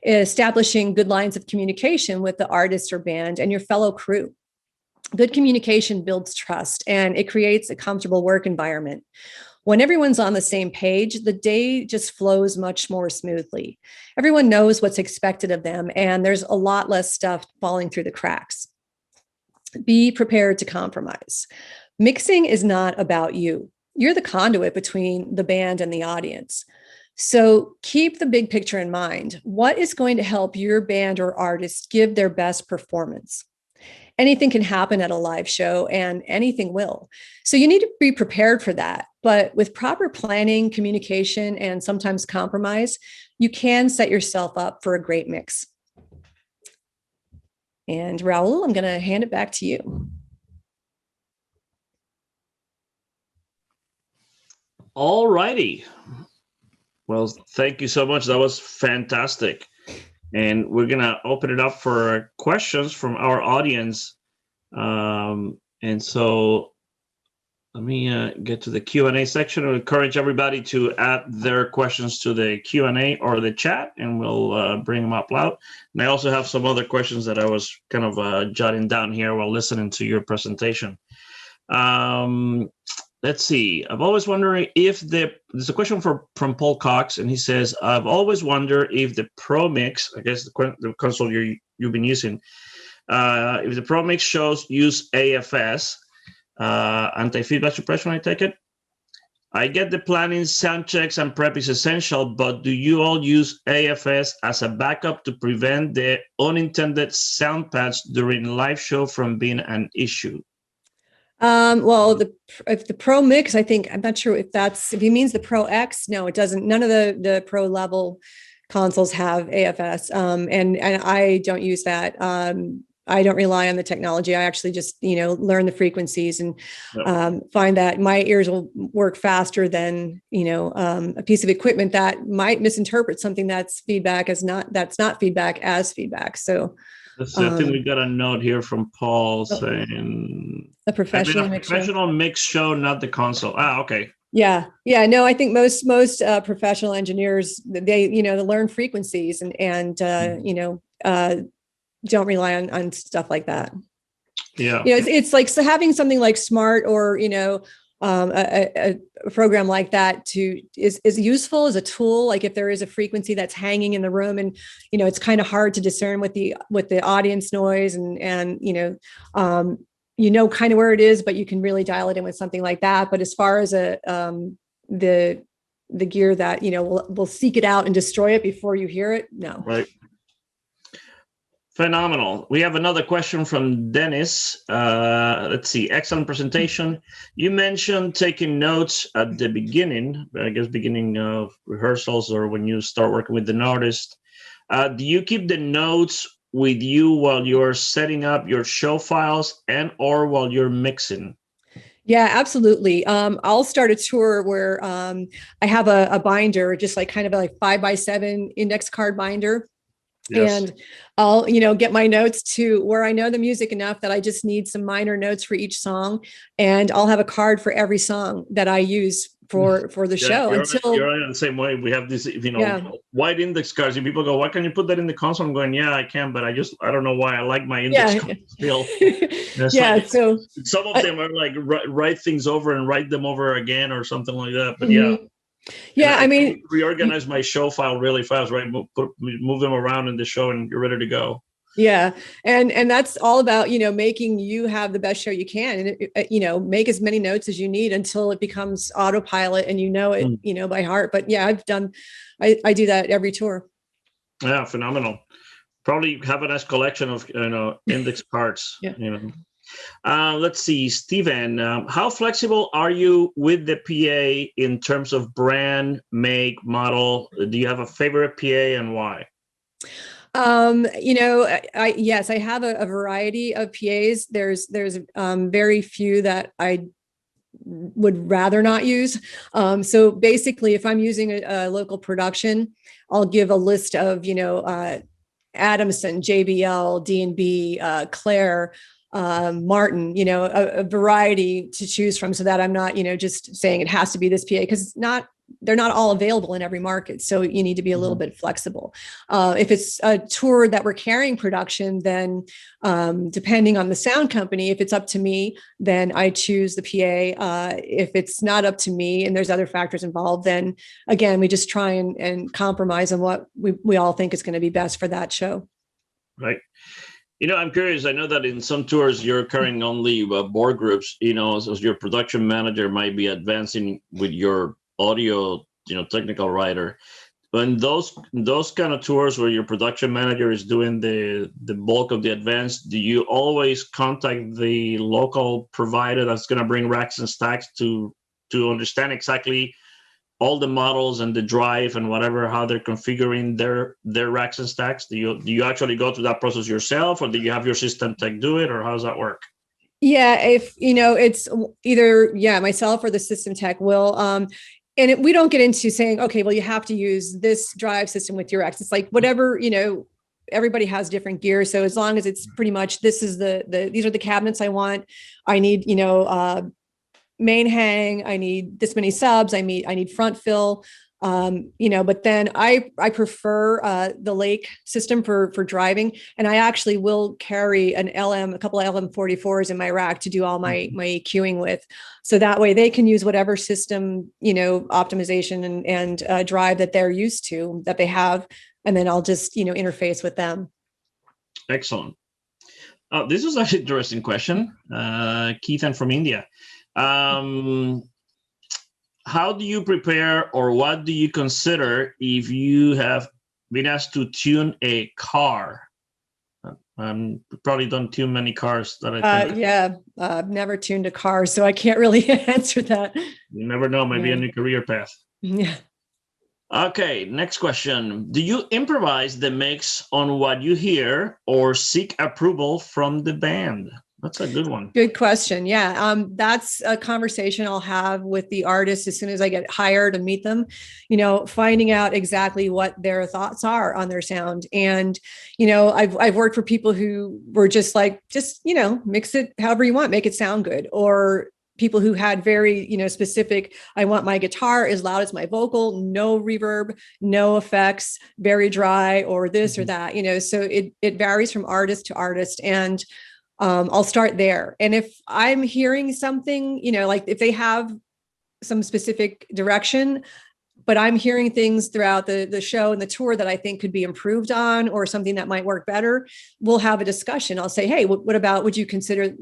Establishing good lines of communication with the artist or band and your fellow crew. Good communication builds trust and it creates a comfortable work environment. When everyone's on the same page, the day just flows much more smoothly. Everyone knows what's expected of them, and there's a lot less stuff falling through the cracks. Be prepared to compromise. Mixing is not about you. You're the conduit between the band and the audience. So keep the big picture in mind. What is going to help your band or artist give their best performance? Anything can happen at a live show and anything will. So you need to be prepared for that. But with proper planning, communication, and sometimes compromise, you can set yourself up for a great mix. And Raul, I'm going to hand it back to you. All righty. Well, thank you so much. That was fantastic. And we're going to open it up for questions from our audience. And so let me get to the Q&A section. I encourage everybody to add their questions to the Q&A or the chat, and we'll bring them up loud. And I also have some other questions that I was kind of jotting down here while listening to your presentation. Let's see. I've always wondering if there's a question from Paul Cox, and he says, I've always wondered if the Pro Mix, I guess the console you've been using, if the Pro Mix shows use AFS, anti-feedback suppression, I take it. I get the planning, sound checks, and prep is essential, but do you all use AFS as a backup to prevent the unintended sound pads during live show from being an issue? Well, if the Pro Mix, I think, I'm not sure if he means the Pro X. No, it doesn't. None of the Pro level consoles have AFS. And I don't use that. I don't rely on the technology. I actually just, learn the frequencies and find that my ears will work faster than, a piece of equipment that might misinterpret something that's not feedback as feedback. So I think we got a note here from Paul saying a professional mix show, not the console. Okay. Yeah. No, I think most professional engineers, they learn frequencies and don't rely on stuff like that. Yeah. It's like, so having something like Smart or a program like that is useful as a tool. Like if there is a frequency that's hanging in the room and it's kind of hard to discern with the audience noise and kind of where it is, but you can really dial it in with something like that. But as far as the gear that will seek it out and destroy it before you hear it, no. Right. Phenomenal. We have another question from Dennis. Let's see. Excellent presentation. You mentioned taking notes at the beginning, I guess beginning of rehearsals or when you start working with an artist. Do you keep the notes with you while you're setting up your show files and or while you're mixing? Yeah, absolutely. I'll start a tour where I have a binder, just like kind of like 5x7 index card binder. Yes. And I'll, get my notes to where I know the music enough that I just need some minor notes for each song. And I'll have a card for every song that I use for the show. You're right in the same way. We have this, white index cards. And people go, why can't you put that in the console? I'm going, yeah, I can, but I don't know why I like my index cards still. So some of them are like write things over and write them over again or something like that. But I mean, reorganize my show file really fast, right? Move them around in the show and you're ready to go. Yeah. And that's all about, making you have the best show you can and, make as many notes as you need until it becomes autopilot and it, by heart. But yeah, I do that every tour. Yeah. Phenomenal. Probably have a nice collection of, index cards, Let's see, Steven, how flexible are you with the PA in terms of brand, make, model? Do you have a favorite PA and why? Yes, I have a variety of PAs. There's very few that I would rather not use. So basically, if I'm using a local production, I'll give a list of, Adamson, JBL, D&B, Claire, Martin, a variety to choose from, so that I'm not, just saying it has to be this PA, because they're not all available in every market. So you need to be a little bit flexible. If it's a tour that we're carrying production, then depending on the sound company, if it's up to me, then I choose the PA. If it's not up to me and there's other factors involved, then again, we just try and compromise on what we all think is going to be best for that show. Right. I'm curious. I know that in some tours you're carrying only board groups, so your production manager might be advancing with your audio, technical writer. When those kind of tours where your production manager is doing the bulk of the advance, do you always contact the local provider that's going to bring racks and stacks to understand exactly all the models and the drive and whatever, how they're configuring their racks and stacks? Do you actually go through that process yourself, or do you have your system tech do it, or how does that work? Yeah, if it's either myself or the system tech will. We don't get into saying, okay, well, you have to use this drive system with your X. It's like whatever, everybody has different gear. So as long as it's pretty much, this is these are the cabinets I want. I need, main hang. I need this many subs. I need front fill. But then I prefer the Lake system for driving, and I actually will carry a couple of LM44s in my rack to do all my EQing with, so that way they can use whatever system, optimization and drive that they're used to, that they have, and then I'll just interface with them. Excellent. This is an interesting question, Keithan from India. How do you prepare, or what do you consider if you have been asked to tune a car? Probably don't tune many cars that I think. I've never tuned a car, so I can't really answer that. You never know, maybe a new career path. Yeah. Okay, next question. Do you improvise the mix on what you hear, or seek approval from the band? That's a good one. Good question. Yeah. That's a conversation I'll have with the artist as soon as I get hired and meet them, finding out exactly what their thoughts are on their sound. And, I've worked for people who were just mix it however you want, make it sound good. Or people who had very, specific, I want my guitar as loud as my vocal, no reverb, no effects, very dry, or this or that, so it varies from artist to artist. And I'll start there. And if I'm hearing something, like if they have some specific direction, but I'm hearing things throughout the show and the tour that I think could be improved on, or something that might work better, we'll have a discussion. I'll say, hey, what about, would you consider,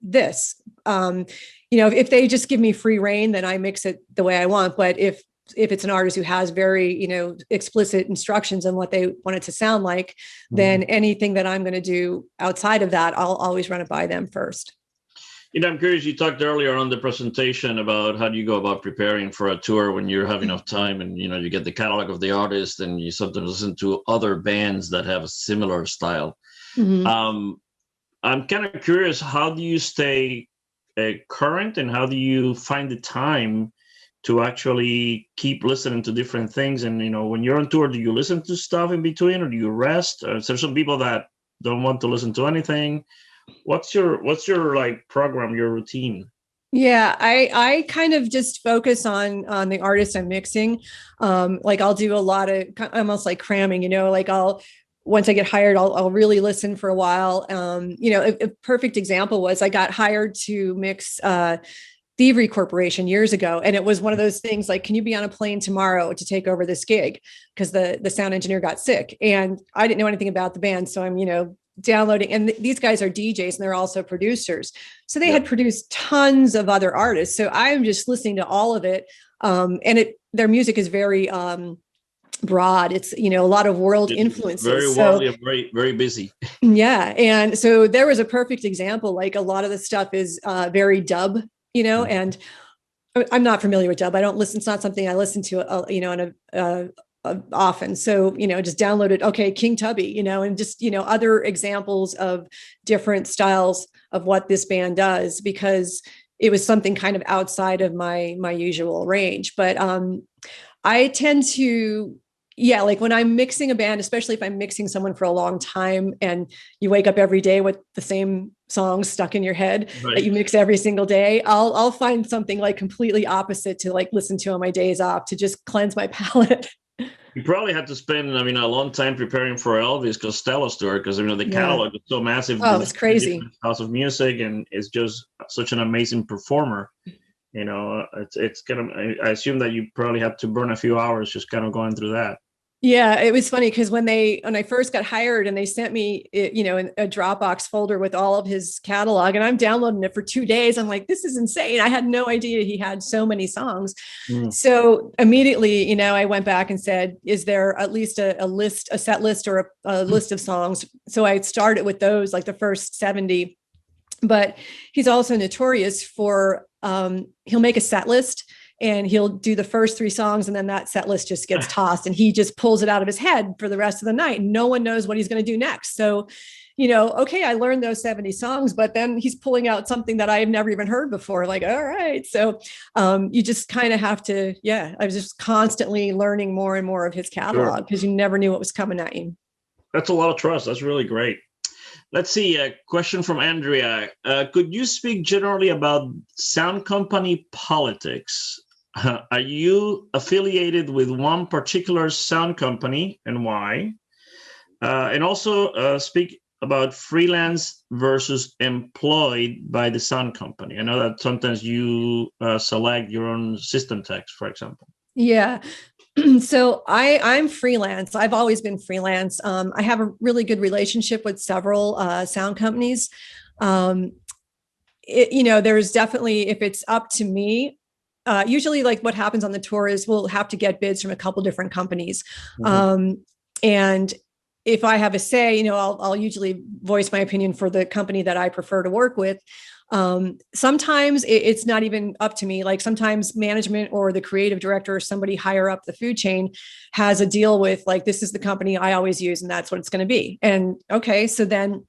this? If they just give me free rein, then I mix it the way I want. But if it's an artist who has very, explicit instructions on what they want it to sound like, then anything that I'm going to do outside of that, I'll always run it by them first. I'm curious, you talked earlier on the presentation about how do you go about preparing for a tour when you have enough time, and, you get the catalog of the artist, and you sometimes listen to other bands that have a similar style. I'm kind of curious, how do you stay current, and how do you find the time to actually keep listening to different things? And, when you're on tour, do you listen to stuff in between, or do you rest? There's some people that don't want to listen to anything. What's your program, your routine? Yeah, I kind of just focus on the artist I'm mixing. I'll do a lot of almost like cramming, once I get hired, I'll really listen for a while. A perfect example was I got hired to mix Thievery Corporation years ago. And it was one of those things like, can you be on a plane tomorrow to take over this gig? Because the sound engineer got sick, and I didn't know anything about the band. So I'm, downloading, and these guys are DJs and they're also producers. So they had produced tons of other artists. So I'm just listening to all of it. And their music is very broad. It's, a lot of world influences. Very worldly, very, very busy. Yeah. And so there was a perfect example, like a lot of the stuff is very dub, and I'm not familiar with dub. I don't listen. It's not something I listen to, on a often. So, just downloaded, okay, King Tubby, and just, other examples of different styles of what this band does, because it was something kind of outside of my usual range. But I tend to, like when I'm mixing a band, especially if I'm mixing someone for a long time and you wake up every day with the same songs stuck in your head Right. that you mix every single day, I'll find something like completely opposite to like listen to on my days off to just cleanse my palate. You probably had to spend, a long time preparing for Elvis Costello's tour, because the catalog is so massive. Oh, it's crazy. House of music, and it's just such an amazing performer. It's kind of. I assume that you probably had to burn a few hours just kind of going through that. Yeah, it was funny because when I first got hired and they sent me, a Dropbox folder with all of his catalog, and I'm downloading it for 2 days. I'm like, this is insane. I had no idea he had so many songs. So immediately, I went back and said, is there at least a set list or a list of songs? So I started with those, like the first 70. But he's also notorious for, he'll make a set list and he'll do the first 3 songs, and then that set list just gets tossed and he just pulls it out of his head for the rest of the night. No one knows what he's going to do next. So, okay, I learned those 70 songs, but then he's pulling out something that I've never even heard before. Like, all right. So you just kind of have to, I was just constantly learning more and more of his catalog because you never knew what was coming at you. That's a lot of trust. That's really great. Let's see, a question from Andrea. Could you speak generally about sound company politics? Are you affiliated with one particular sound company, and why? And also speak about freelance versus employed by the sound company. I know that sometimes you select your own system techs, for example. Yeah. So I'm freelance. I've always been freelance. I have a really good relationship with several sound companies. There's definitely, if it's up to me, usually like what happens on the tour is we'll have to get bids from a couple different companies. And if I have a say, I'll usually voice my opinion for the company that I prefer to work with. Sometimes it's not even up to me. Like sometimes management or the creative director or somebody higher up the food chain has a deal with, like, this is the company I always use and that's what it's going to be. And okay, so then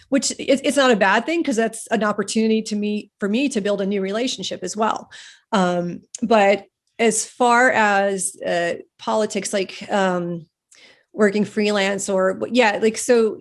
which it's not a bad thing because that's an opportunity for me to build a new relationship as well. But as far as politics, like working freelance or so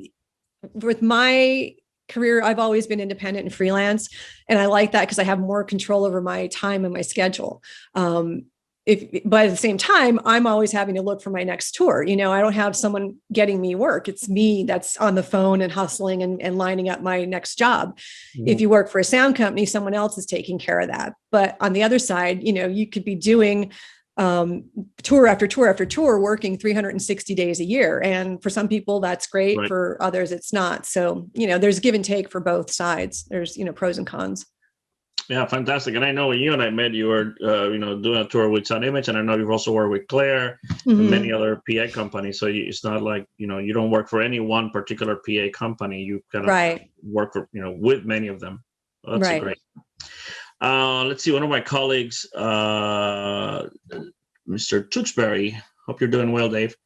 with my career, I've always been independent and freelance, and I like that because I have more control over my time and my schedule. But at the same time, I'm always having to look for my next tour. I don't have someone getting me work. It's me that's on the phone and hustling and lining up my next job. If you work for a sound company, someone else is taking care of that. But on the other side, you could be doing tour after tour after tour, working 360 days a year. And for some people, that's great. Right. For others, it's not. So, there's give and take for both sides. There's, pros and cons. Yeah, fantastic. And I know when you and I met, you were, doing a tour with Sound Image, and I know you've also worked with Claire and many other PA companies. So it's not like, you don't work for any one particular PA company. You kind of work for, with many of them. Well, that's great. Let's see. One of my colleagues, Mr. Tewksbury. Hope you're doing well, Dave.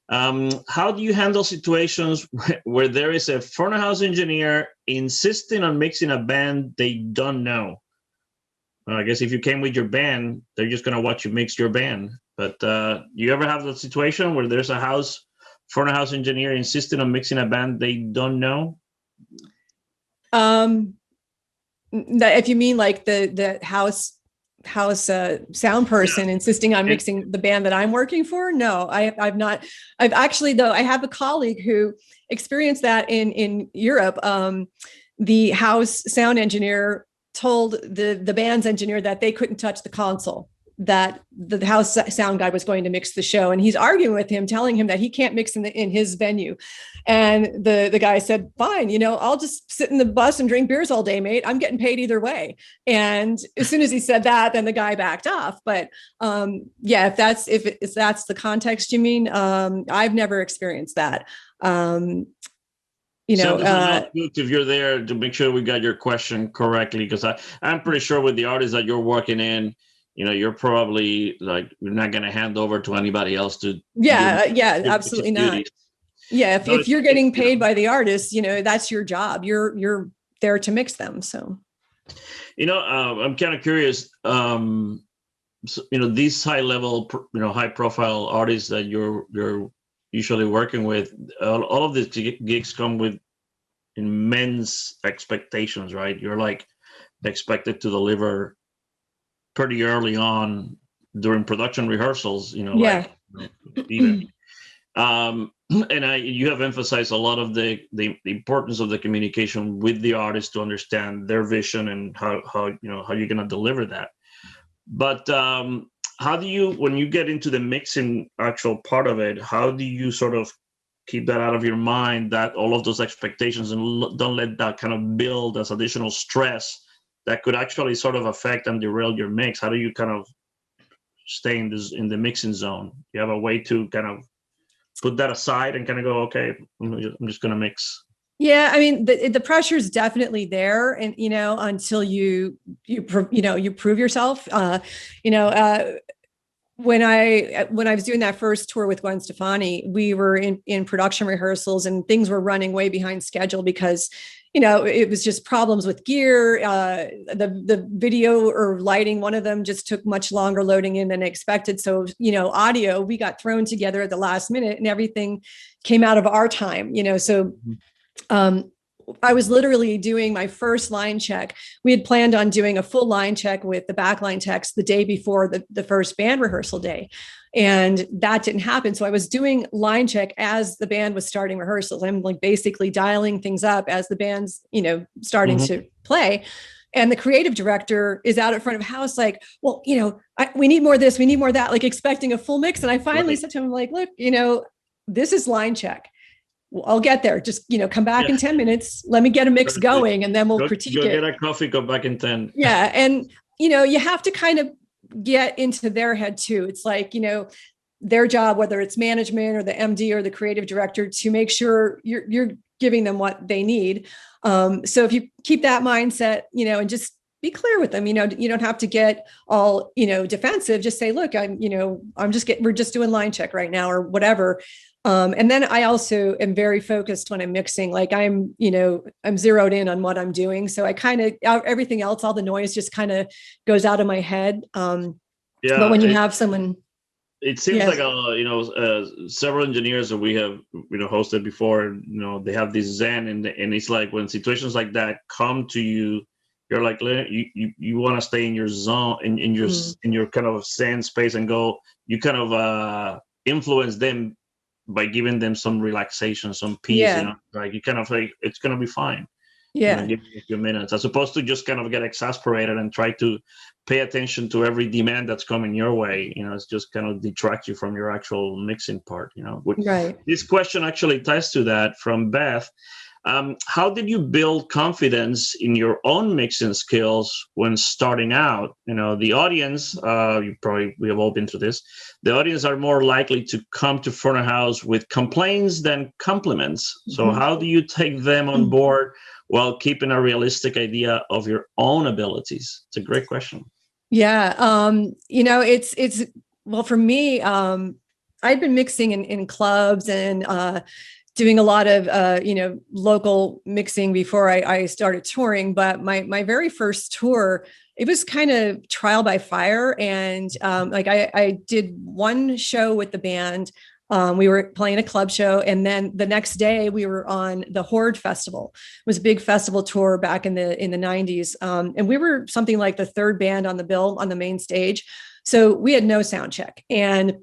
How do you handle situations where there is a front of house engineer insisting on mixing a band they don't know? I guess if you came with your band, they're just going to watch you mix your band. But you ever have that situation where there's a front of house engineer insisting on mixing a band they don't know? If you mean like the house sound person insisting on mixing the band that I'm working for? No, I've not. I've actually, though, I have a colleague who experienced that in Europe. The house sound engineer told the band's engineer that they couldn't touch the console, that the house sound guy was going to mix the show. And he's arguing with him, telling him that he can't mix in his venue. And the guy said, fine, I'll just sit in the bus and drink beers all day, mate. I'm getting paid either way. And as soon as he said that, then the guy backed off. But if that's the context you mean, I've never experienced that. If you're there to make sure we got your question correctly, because I'm pretty sure with the artists that you're working in, you're probably like, you're not going to hand over to anybody else to Yeah, do yeah, your absolutely mixing not. duties. Yeah, No, if you're getting paid by the artist, that's your job. You're there to mix them. So, I'm kind of curious. So, these high level, high profile artists that you're usually working with, all of these gigs come with immense expectations, right? You're like expected to deliver pretty early on during production rehearsals, yeah. even. You have emphasized a lot of the importance of the communication with the artist to understand their vision and how you're going to deliver that. But how do you, when you get into the mixing actual part of it, how do you sort of keep that out of your mind, that all of those expectations, and don't let that kind of build as additional stress that could actually sort of affect and derail your mix? How do you kind of stay in the mixing zone? You have a way to kind of put that aside and kind of go, okay, I'm just going to mix. Yeah, I mean, the pressure is definitely there, and until you prove yourself. When I was doing that first tour with Gwen Stefani, we were in production rehearsals, and things were running way behind schedule because it was just problems with gear. The video or lighting, one of them just took much longer loading in than expected. So audio, we got thrown together at the last minute, and everything came out of our time. So. I was literally doing my first line check. We had planned on doing a full line check with the backline techs the day before the first band rehearsal day. And that didn't happen. So I was doing line check as the band was starting rehearsals. I'm like basically dialing things up as the band's, starting to play. And the creative director is out in front of house, like, well, we need more of this, we need more of that, like expecting a full mix. And I finally said to him, like, look, this is line check. I'll get there. Just, come back in 10 minutes. Let me get a mix going, and then we'll critique it. Get a coffee, go back in 10. Yeah. And, you have to kind of get into their head too. It's like, their job, whether it's management or the MD or the creative director, to make sure you're giving them what they need. So if you keep that mindset, and just be clear with them, you don't have to get all, defensive. Just say, look, we're just doing line check right now or whatever. And then I also am very focused when I'm mixing, like I'm zeroed in on what I'm doing. So I kind of, everything else, all the noise just kind of goes out of my head. But when you have someone, it seems like, several engineers that we have, hosted before, they have this zen, and it's like when situations like that come to you, you're like, you want to stay in your zone, in your kind of zen space, and go, you kind of influence them by giving them some relaxation, some peace, like you kind of like, it's going to be fine. Yeah. Give me a few minutes, as opposed to just kind of get exasperated and try to pay attention to every demand that's coming your way. It's just kind of detract you from your actual mixing part, Right. This question actually ties to that from Beth. How did you build confidence in your own mixing skills when starting out? The audience, we have all been through this. The audience are more likely to come to front of house with complaints than compliments. So how do you take them on board while keeping a realistic idea of your own abilities? It's a great question. Yeah. It's well, for me, I've been mixing in clubs and, doing a lot of, local mixing before I started touring. But my very first tour, it was kind of trial by fire. And I did one show with the band. We were playing a club show. And then the next day we were on the Horde Festival. It was a big festival tour back in the 90s. And we were something like the third band on the bill on the main stage. So we had no sound check. And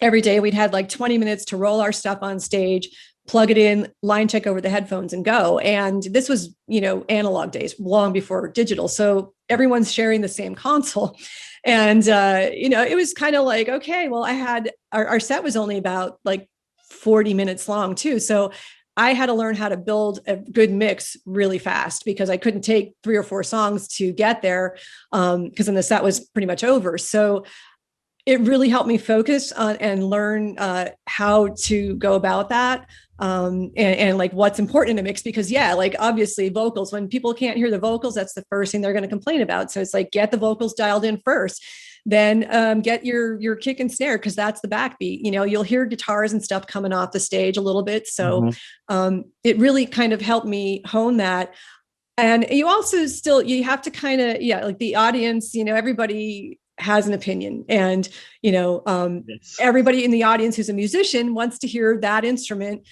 every day we'd had like 20 minutes to roll our stuff on stage, plug it in, line check over the headphones, and go. And this was, analog days, long before digital. So everyone's sharing the same console. And, it was kind of like, okay, well, I had, our set was only about like 40 minutes long too. So I had to learn how to build a good mix really fast, because I couldn't take 3 or 4 songs to get there, because then the set was pretty much over. So it really helped me focus on and learn how to go about that. And like what's important in a mix, because like obviously vocals, when people can't hear the vocals, that's the first thing they're going to complain about. So it's like, get the vocals dialed in first, then get your kick and snare, because that's the backbeat. You'll hear guitars and stuff coming off the stage a little bit. So it really kind of helped me hone that. And you also you have to kind of, like the audience, everybody has an opinion, and Yes. everybody in the audience who's a musician wants to hear that instrument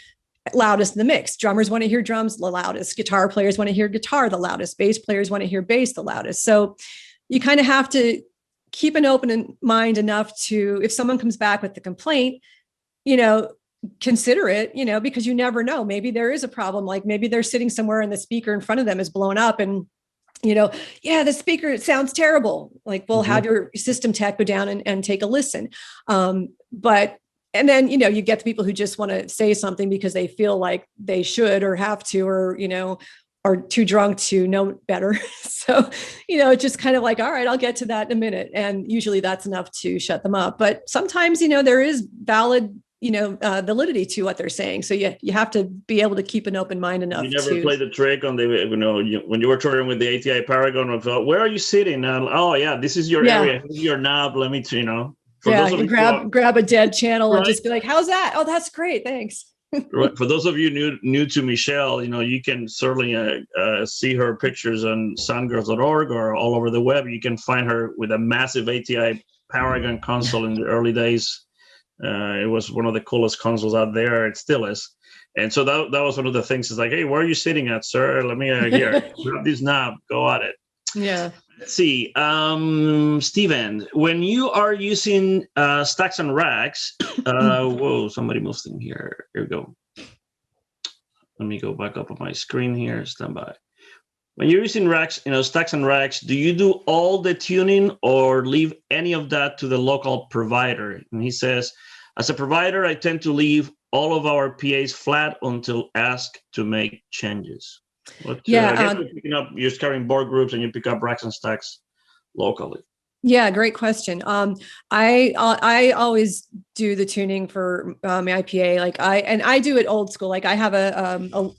loudest in the mix. Drummers want to hear drums the loudest, guitar players want to hear guitar the loudest, bass players want to hear bass the loudest. So you kind of have to keep an open mind enough to, if someone comes back with the complaint, consider it, because you never know. Maybe there is a problem. Like maybe they're sitting somewhere and the speaker in front of them is blown up, and the speaker, it sounds terrible. Like, we'll have your system tech go down and take a listen. And then, you get the people who just want to say something because they feel like they should or have to, or, are too drunk to know better. So, it's just kind of like, all right, I'll get to that in a minute. And usually that's enough to shut them up. But sometimes, there is valid, validity to what they're saying. So you have to be able to keep an open mind enough. You never played the trick on the, when you were touring with the ATI Paragon of, where are you sitting? Oh yeah, this is your area, this is your knob. Let me, you grab a dead channel and just be like, how's that? Oh, that's great. Thanks. Right. For those of you new to Michelle, you can certainly see her pictures on soundgirls.org or all over the web. You can find her with a massive ATI Paragon console in the early days. It was one of the coolest consoles out there. It still is. And so that was one of the things. It's like, hey, where are you sitting at, sir? Let me here, grab this knob, go at it. Yeah. Let's see. Steven, when you are using stacks and racks, whoa, somebody moved in here. Here we go. Let me go back up on my screen here. Stand by. When you're using racks, stacks and racks, do you do all the tuning or leave any of that to the local provider? And he says, as a provider, I tend to leave all of our PAs flat until asked to make changes. But you're carrying board groups and you pick up racks and stacks locally. Yeah, great question. I always do the tuning for my PA. Like I do it old school. Like I have a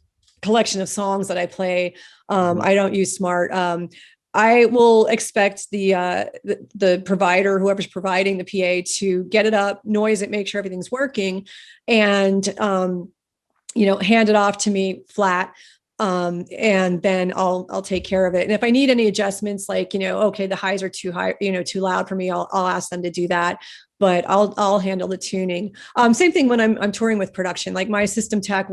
collection of songs that I play. I don't use smart. I will expect the provider, whoever's providing the PA, to get it up, noise it, make sure everything's working, and hand it off to me flat. And then I'll take care of it. And if I need any adjustments, like, okay, the highs are too high, too loud for me, I'll ask them to do that, but I'll handle the tuning. Same thing when I'm touring with production, like my system tech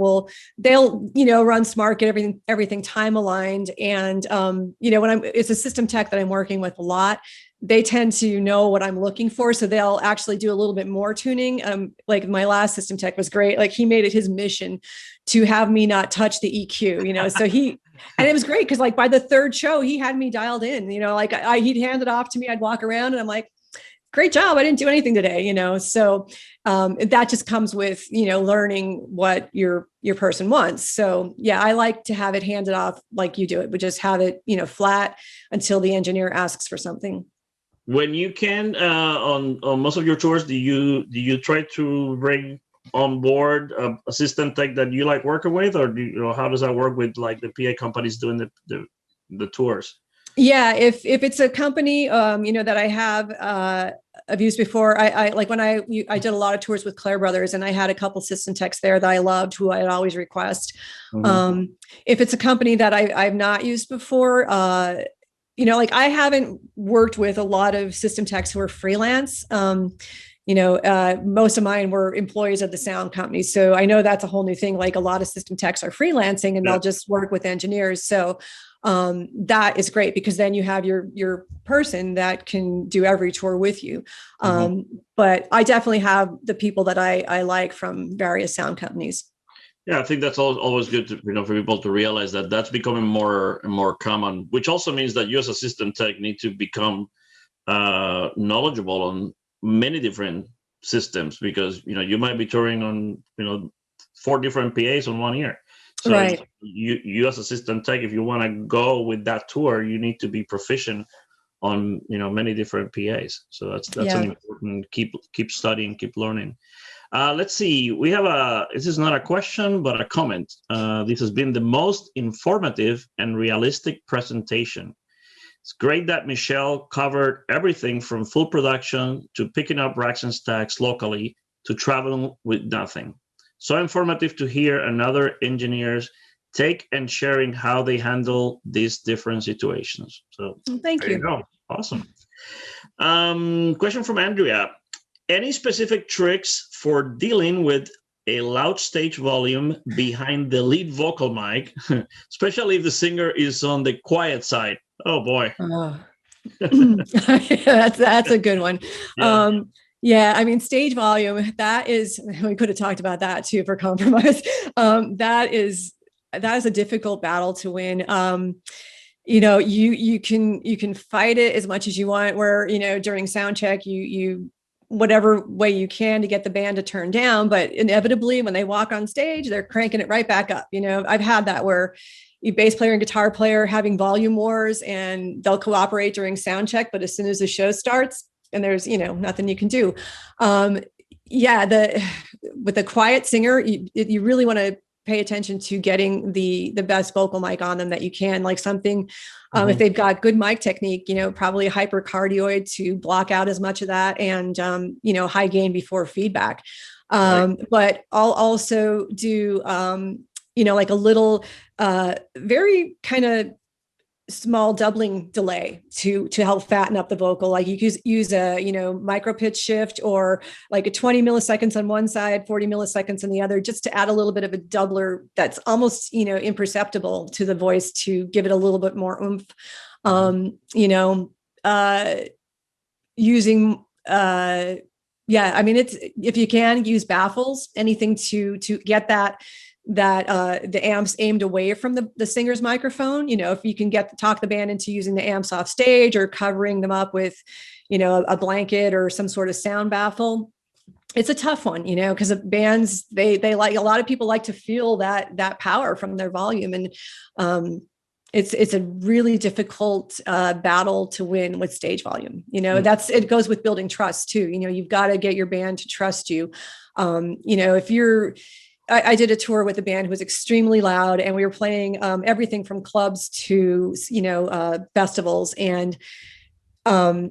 they'll run smart, get everything time aligned. And, when it's a system tech that I'm working with a lot, they tend to know what I'm looking for. So they'll actually do a little bit more tuning. Like my last system tech was great. Like he made it his mission to have me not touch the EQ, so and it was great. Cause like by the third show, he had me dialed in, like he'd hand it off to me. I'd walk around and I'm like, great job. I didn't do anything today, so that just comes with, learning what your person wants. So yeah, I like to have it handed off like you do it, but just have it, flat until the engineer asks for something. When you can, on most of your tours, do you try to bring on board a system tech that you like working with, or how does that work with like the PA companies doing the tours? Yeah, if it's a company, that I have I've used before, I like when I did a lot of tours with Claire Brothers, and I had a couple system techs there that I loved, who I'd always request. If it's a company that I've not used before, like I haven't worked with a lot of system techs who are freelance. Most of mine were employees of the sound company. So I know that's a whole new thing. Like a lot of system techs are freelancing and they'll just work with engineers. So that is great, because then you have your person that can do every tour with you. But I definitely have the people that I like from various sound companies. Yeah, I think that's always good to, for people to realize that that's becoming more and more common, which also means that you as a system tech need to become knowledgeable on many different systems, because you might be touring on 4 different PAs on 1 year. So right. You as a system tech, if you want to go with that tour, you need to be proficient on many different PAs. So that's an important. Keep studying, keep learning. Let's see. We have this is not a question, but a comment. This has been the most informative and realistic presentation. It's great that Michelle covered everything from full production to picking up racks and stacks locally to traveling with nothing. So informative to hear another engineer's take and sharing how they handle these different situations. So thank you. There you go. Awesome. Question from Andrea. Any specific tricks for dealing with a loud stage volume behind the lead vocal mic, especially if the singer is on the quiet side? Oh boy. That's a good one. Yeah. I mean, stage volume, we could have talked about that too for compromise. That is a difficult battle to win. You can fight it as much as you want, where, during sound check, you whatever way you can to get the band to turn down, but inevitably when they walk on stage, they're cranking it right back up. I've had that where you bass player and guitar player having volume wars, and they'll cooperate during sound check, but as soon as the show starts and there's, nothing you can do. With the quiet singer, you really want to pay attention to getting the best vocal mic on them that you can, like something, if they've got good mic technique, probably a hypercardioid to block out as much of that, and, high gain before feedback. Right. But I'll also do, like a little, very kind of small doubling delay to help fatten up the vocal. Like you could use a micro pitch shift, or like a 20 milliseconds on one side, 40 milliseconds on the other, just to add a little bit of a doubler that's almost imperceptible to the voice, to give it a little bit more oomph. Using it's, if you can, use baffles, anything to get that the amps aimed away from the singer's microphone. If you can talk the band into using the amps off stage, or covering them up with, a blanket or some sort of sound baffle. It's a tough one, because bands, they like, a lot of people like to feel that power from their volume. And it's a really difficult battle to win with stage volume. It goes with building trust too. You've got to get your band to trust you. I did a tour with a band who was extremely loud, and we were playing everything from clubs to, festivals. And the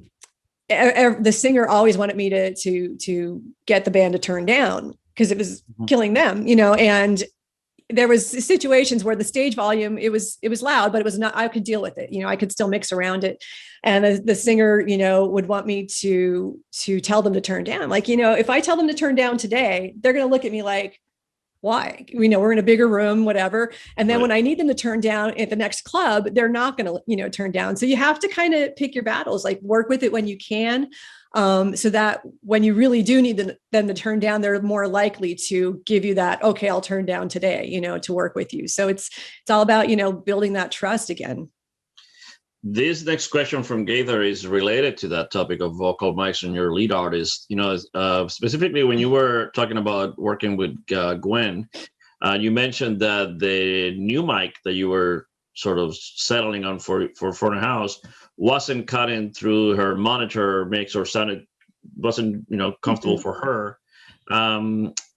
singer always wanted me to get the band to turn down, because it was killing them, and there was situations where the stage volume, it was loud, but it was not, I could deal with it. I could still mix around it. And the singer, would want me to tell them to turn down. Like, if I tell them to turn down today, they're going to look at me like, why? We're in a bigger room, whatever. And then when I need them to turn down at the next club, they're not going to, turn down. So you have to kind of pick your battles, like work with it when you can, so that when you really do need them to turn down, they're more likely to give you that, okay, I'll turn down today, to work with you. So it's all about, building that trust again. This next question from Gaither is related to that topic of vocal mics and your lead artist. Specifically when you were talking about working with Gwen, you mentioned that the new mic that you were sort of settling on for front of house wasn't cutting through her monitor mix, or wasn't comfortable for her.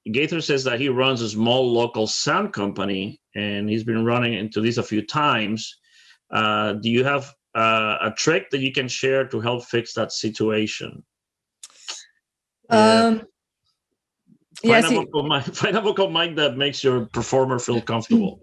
Gaither says that he runs a small local sound company, and he's been running into this a few times. Do you have a trick that you can share to help fix that situation? Find a vocal mic that makes your performer feel comfortable.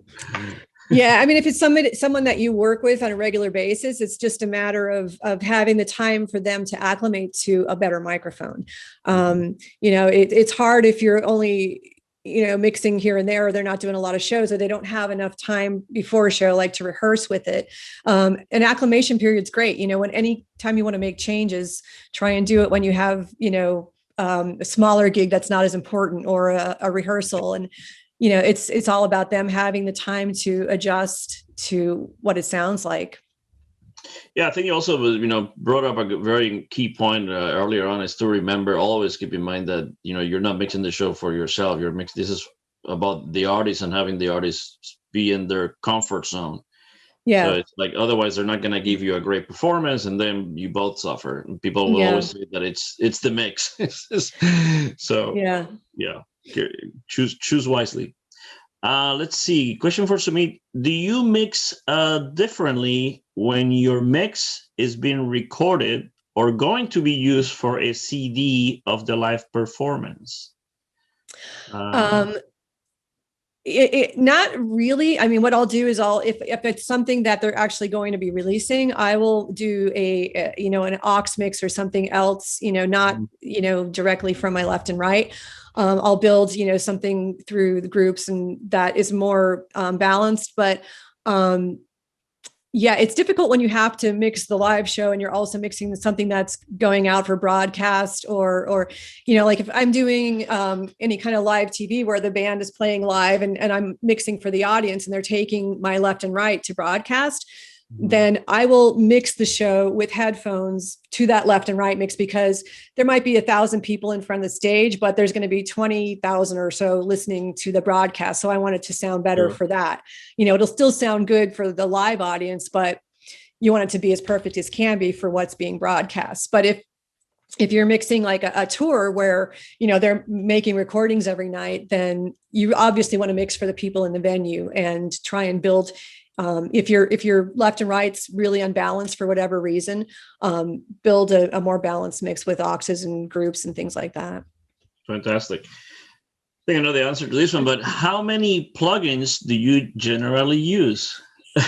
Yeah, I mean, if it's someone that you work with on a regular basis, it's just a matter of having the time for them to acclimate to a better microphone. It's hard if you're only mixing here and there, or they're not doing a lot of shows, or they don't have enough time before a show, like to rehearse with it. An acclimation period's great. When any time you want to make changes, try and do it when you have, a smaller gig that's not as important, or a rehearsal. And, it's all about them having the time to adjust to what it sounds like. Yeah, I think you also, brought up a very key point earlier on, is to remember, always keep in mind that, you're not mixing the show for yourself. This is about the artist, and having the artist be in their comfort zone. Yeah. So it's like, otherwise they're not going to give you a great performance, and then you both suffer. And people will Yeah. always say that it's the mix. So Yeah. yeah, choose wisely. Let's see. Question for Sumit: do you mix differently when your mix is being recorded or going to be used for a CD of the live performance? Not really. I mean, what I'll do is if it's something that they're actually going to be releasing, I will do an aux mix or something else, not, directly from my left and right. I'll build, something through the groups, and that is more balanced. But yeah, it's difficult when you have to mix the live show and you're also mixing something that's going out for broadcast, or like if I'm doing any kind of live TV where the band is playing live, and I'm mixing for the audience and they're taking my left and right to broadcast, then I will mix the show with headphones to that left and right mix, because there might be 1,000 people in front of the stage, but there's going to be 20,000 or so listening to the broadcast. So I want it to sound better for that. It'll still sound good for the live audience, but you want it to be as perfect as can be for what's being broadcast. But if you're mixing like a tour where, they're making recordings every night, then you obviously want to mix for the people in the venue and try and build. If your left and right's really unbalanced for whatever reason, build a more balanced mix with auxes and groups and things like that. Fantastic. I think I know the answer to this one, but how many plugins do you generally use?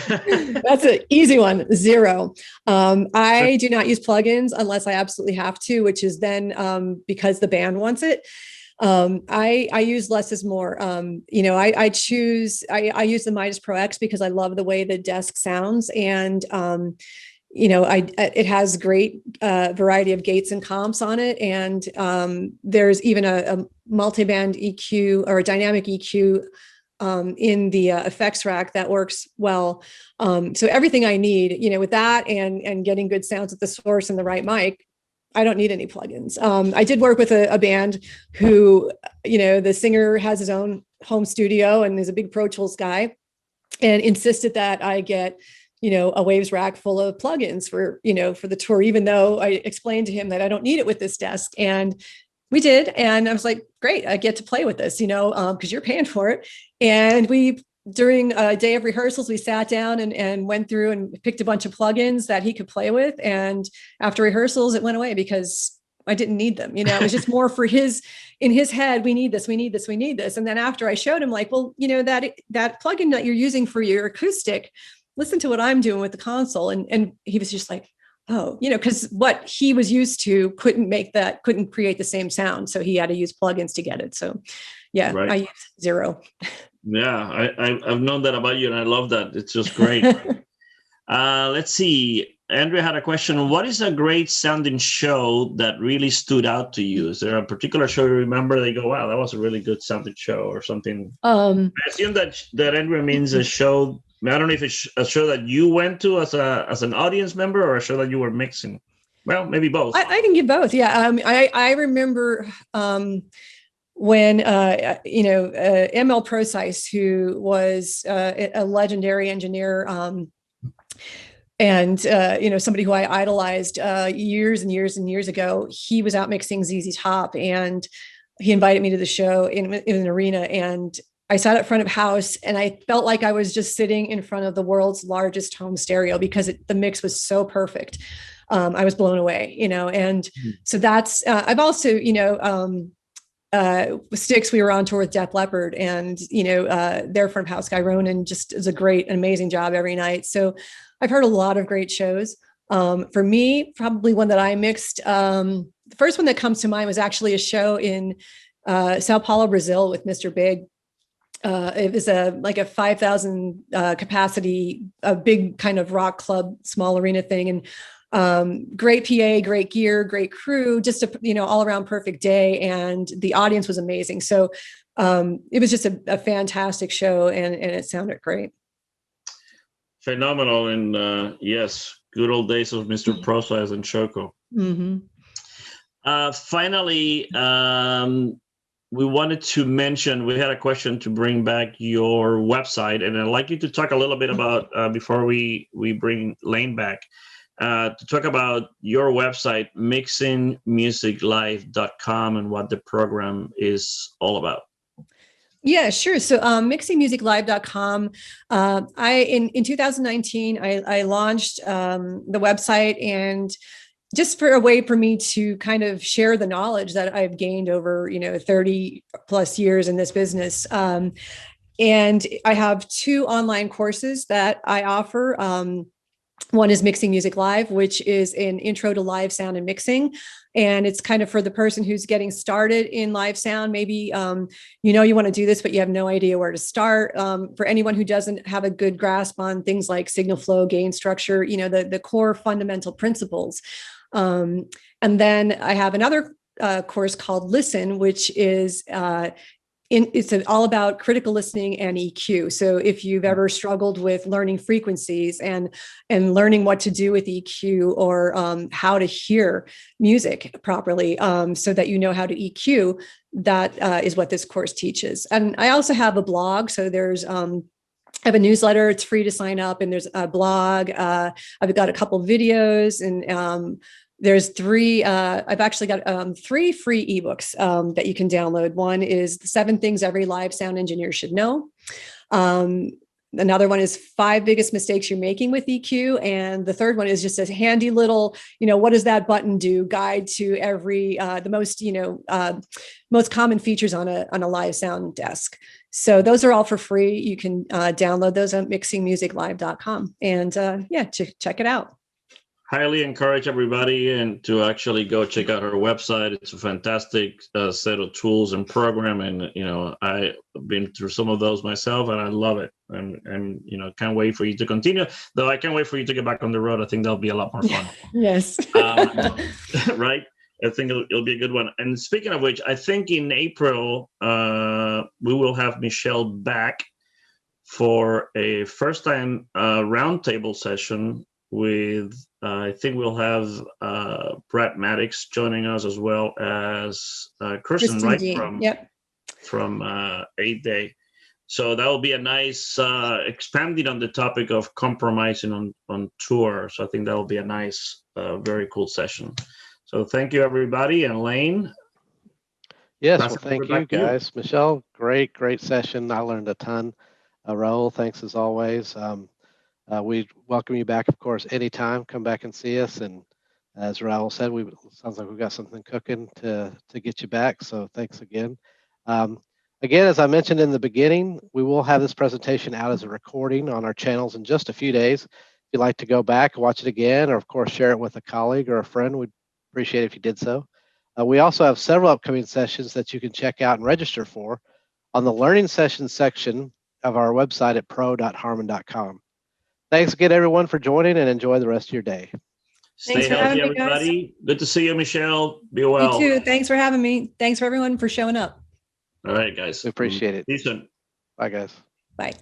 That's an easy one. 0. I do not use plugins unless I absolutely have to, which is then because the band wants it. I use less is more. I use the Midas Pro X because I love the way the desk sounds, and it has great variety of gates and comps on it, and there's even a multi-band EQ or a dynamic EQ in the effects rack that works well. So everything I need, with that and getting good sounds at the source and the right mic, I don't need any plugins. I did work with a band who, the singer has his own home studio and is a big Pro Tools guy, and insisted that I get, a Waves rack full of plugins for the tour, even though I explained to him that I don't need it with this desk. And we did. And I was like, great, I get to play with this, because you're paying for it. And during a day of rehearsals, we sat down and went through and picked a bunch of plugins that he could play with. And after rehearsals, it went away because I didn't need them. It was just more for in his head, we need this, we need this, we need this. And then after I showed him, like, well, that plugin that you're using for your acoustic, listen to what I'm doing with the console. And he was just like, oh, because what he was used to couldn't create the same sound. So he had to use plugins to get it. So yeah, right. I use 0. Yeah, I've known that about you, and I love that. It's just great. Let's see. Andrea had a question. What is a great sounding show that really stood out to you? Is there a particular show you remember that you go, wow, that was a really good sounding show, or something? I assume that Andrea means a show. I don't know if it's a show that you went to as an audience member, or a show that you were mixing. Well, maybe both. I can give both. Yeah. I remember when ML Procise, who was a legendary engineer, and somebody who I idolized years and years and years ago, he was out mixing ZZ Top, and he invited me to the show in an arena, and I sat up front of house, and I felt like I was just sitting in front of the world's largest home stereo, because the mix was so perfect. I was blown away, and so that's, I've also, with Styx, we were on tour with Def Leppard, and, their front of house guy, Ronan, just does a great, amazing job every night. So I've heard a lot of great shows. For me, probably one that I mixed, the first one that comes to mind was actually a show in Sao Paulo, Brazil, with Mr. Big. It was like a 5,000 capacity, a big kind of rock club, small arena thing. And great PA, great gear, great crew, just a, all around perfect day. And the audience was amazing. So it was just a fantastic show, and it sounded great. Phenomenal. And yes, good old days of Mr. Procise and Choco. Mm-hmm. Finally, we wanted to mention, we had a question to bring back your website, and I'd like you to talk a little bit about, before we bring Lane back, to talk about your website, mixingmusiclive.com, and what the program is all about. Yeah, sure. So mixingmusiclive.com. In 2019, I launched the website, and just for a way for me to kind of share the knowledge that I've gained over, 30 plus years in this business. And I have 2 online courses that I offer. One is Mixing Music Live, which is an intro to live sound and mixing. And it's kind of for the person who's getting started in live sound. Maybe, you want to do this, but you have no idea where to start. For anyone who doesn't have a good grasp on things like signal flow, gain structure, the core fundamental principles. And then I have another course called Listen, which is it's all about critical listening and EQ. So if you've ever struggled with learning frequencies and learning what to do with EQ, or how to hear music properly, so that you know how to EQ, that is what this course teaches. And I also have a blog. So there's I have a newsletter. It's free to sign up, and there's a blog. I've got a couple videos, and there's 3, I've actually got 3 free ebooks that you can download. One is the 7 things every live sound engineer should know. Another one is 5 biggest mistakes you're making with EQ. And the third one is just a handy little, what does that button do guide to every, the most, most common features on a live sound desk. So those are all for free. You can download those at mixingmusiclive.com, and check it out. Highly encourage everybody and to actually go check out her website. It's a fantastic set of tools and program, and I've been through some of those myself, and I love it. And can't wait for you to continue. Though I can't wait for you to get back on the road. I think that'll be a lot more fun. Yes. Right. I think it'll be a good one. And speaking of which, I think in April we will have Michelle back for a first-time roundtable session with. I think we'll have Brett Maddox joining us, as well as Kristen, right? Dean. From 8 Day. So that will be a nice expanding on the topic of compromising on tour. So I think that will be a nice, very cool session. So thank you, everybody. And Lane. Yes, well, thank you, guys. Michelle, great session. I learned a ton. Raul, thanks as always. We welcome you back, of course, anytime. Come back and see us. And as Raul said, sounds like we've got something cooking to get you back. So thanks again. Again, as I mentioned in the beginning, we will have this presentation out as a recording on our channels in just a few days. If you'd like to go back, watch it again, or of course, share it with a colleague or a friend, we'd appreciate it if you did so. We also have several upcoming sessions that you can check out and register for on the Learning Sessions section of our website at pro.harman.com. Thanks again, everyone, for joining, and enjoy the rest of your day. Stay healthy, everybody. Good to see you, Michelle. Be well. You too. Thanks for having me. Thanks for everyone for showing up. All right, guys. We appreciate it. See you soon. Bye, guys. Bye.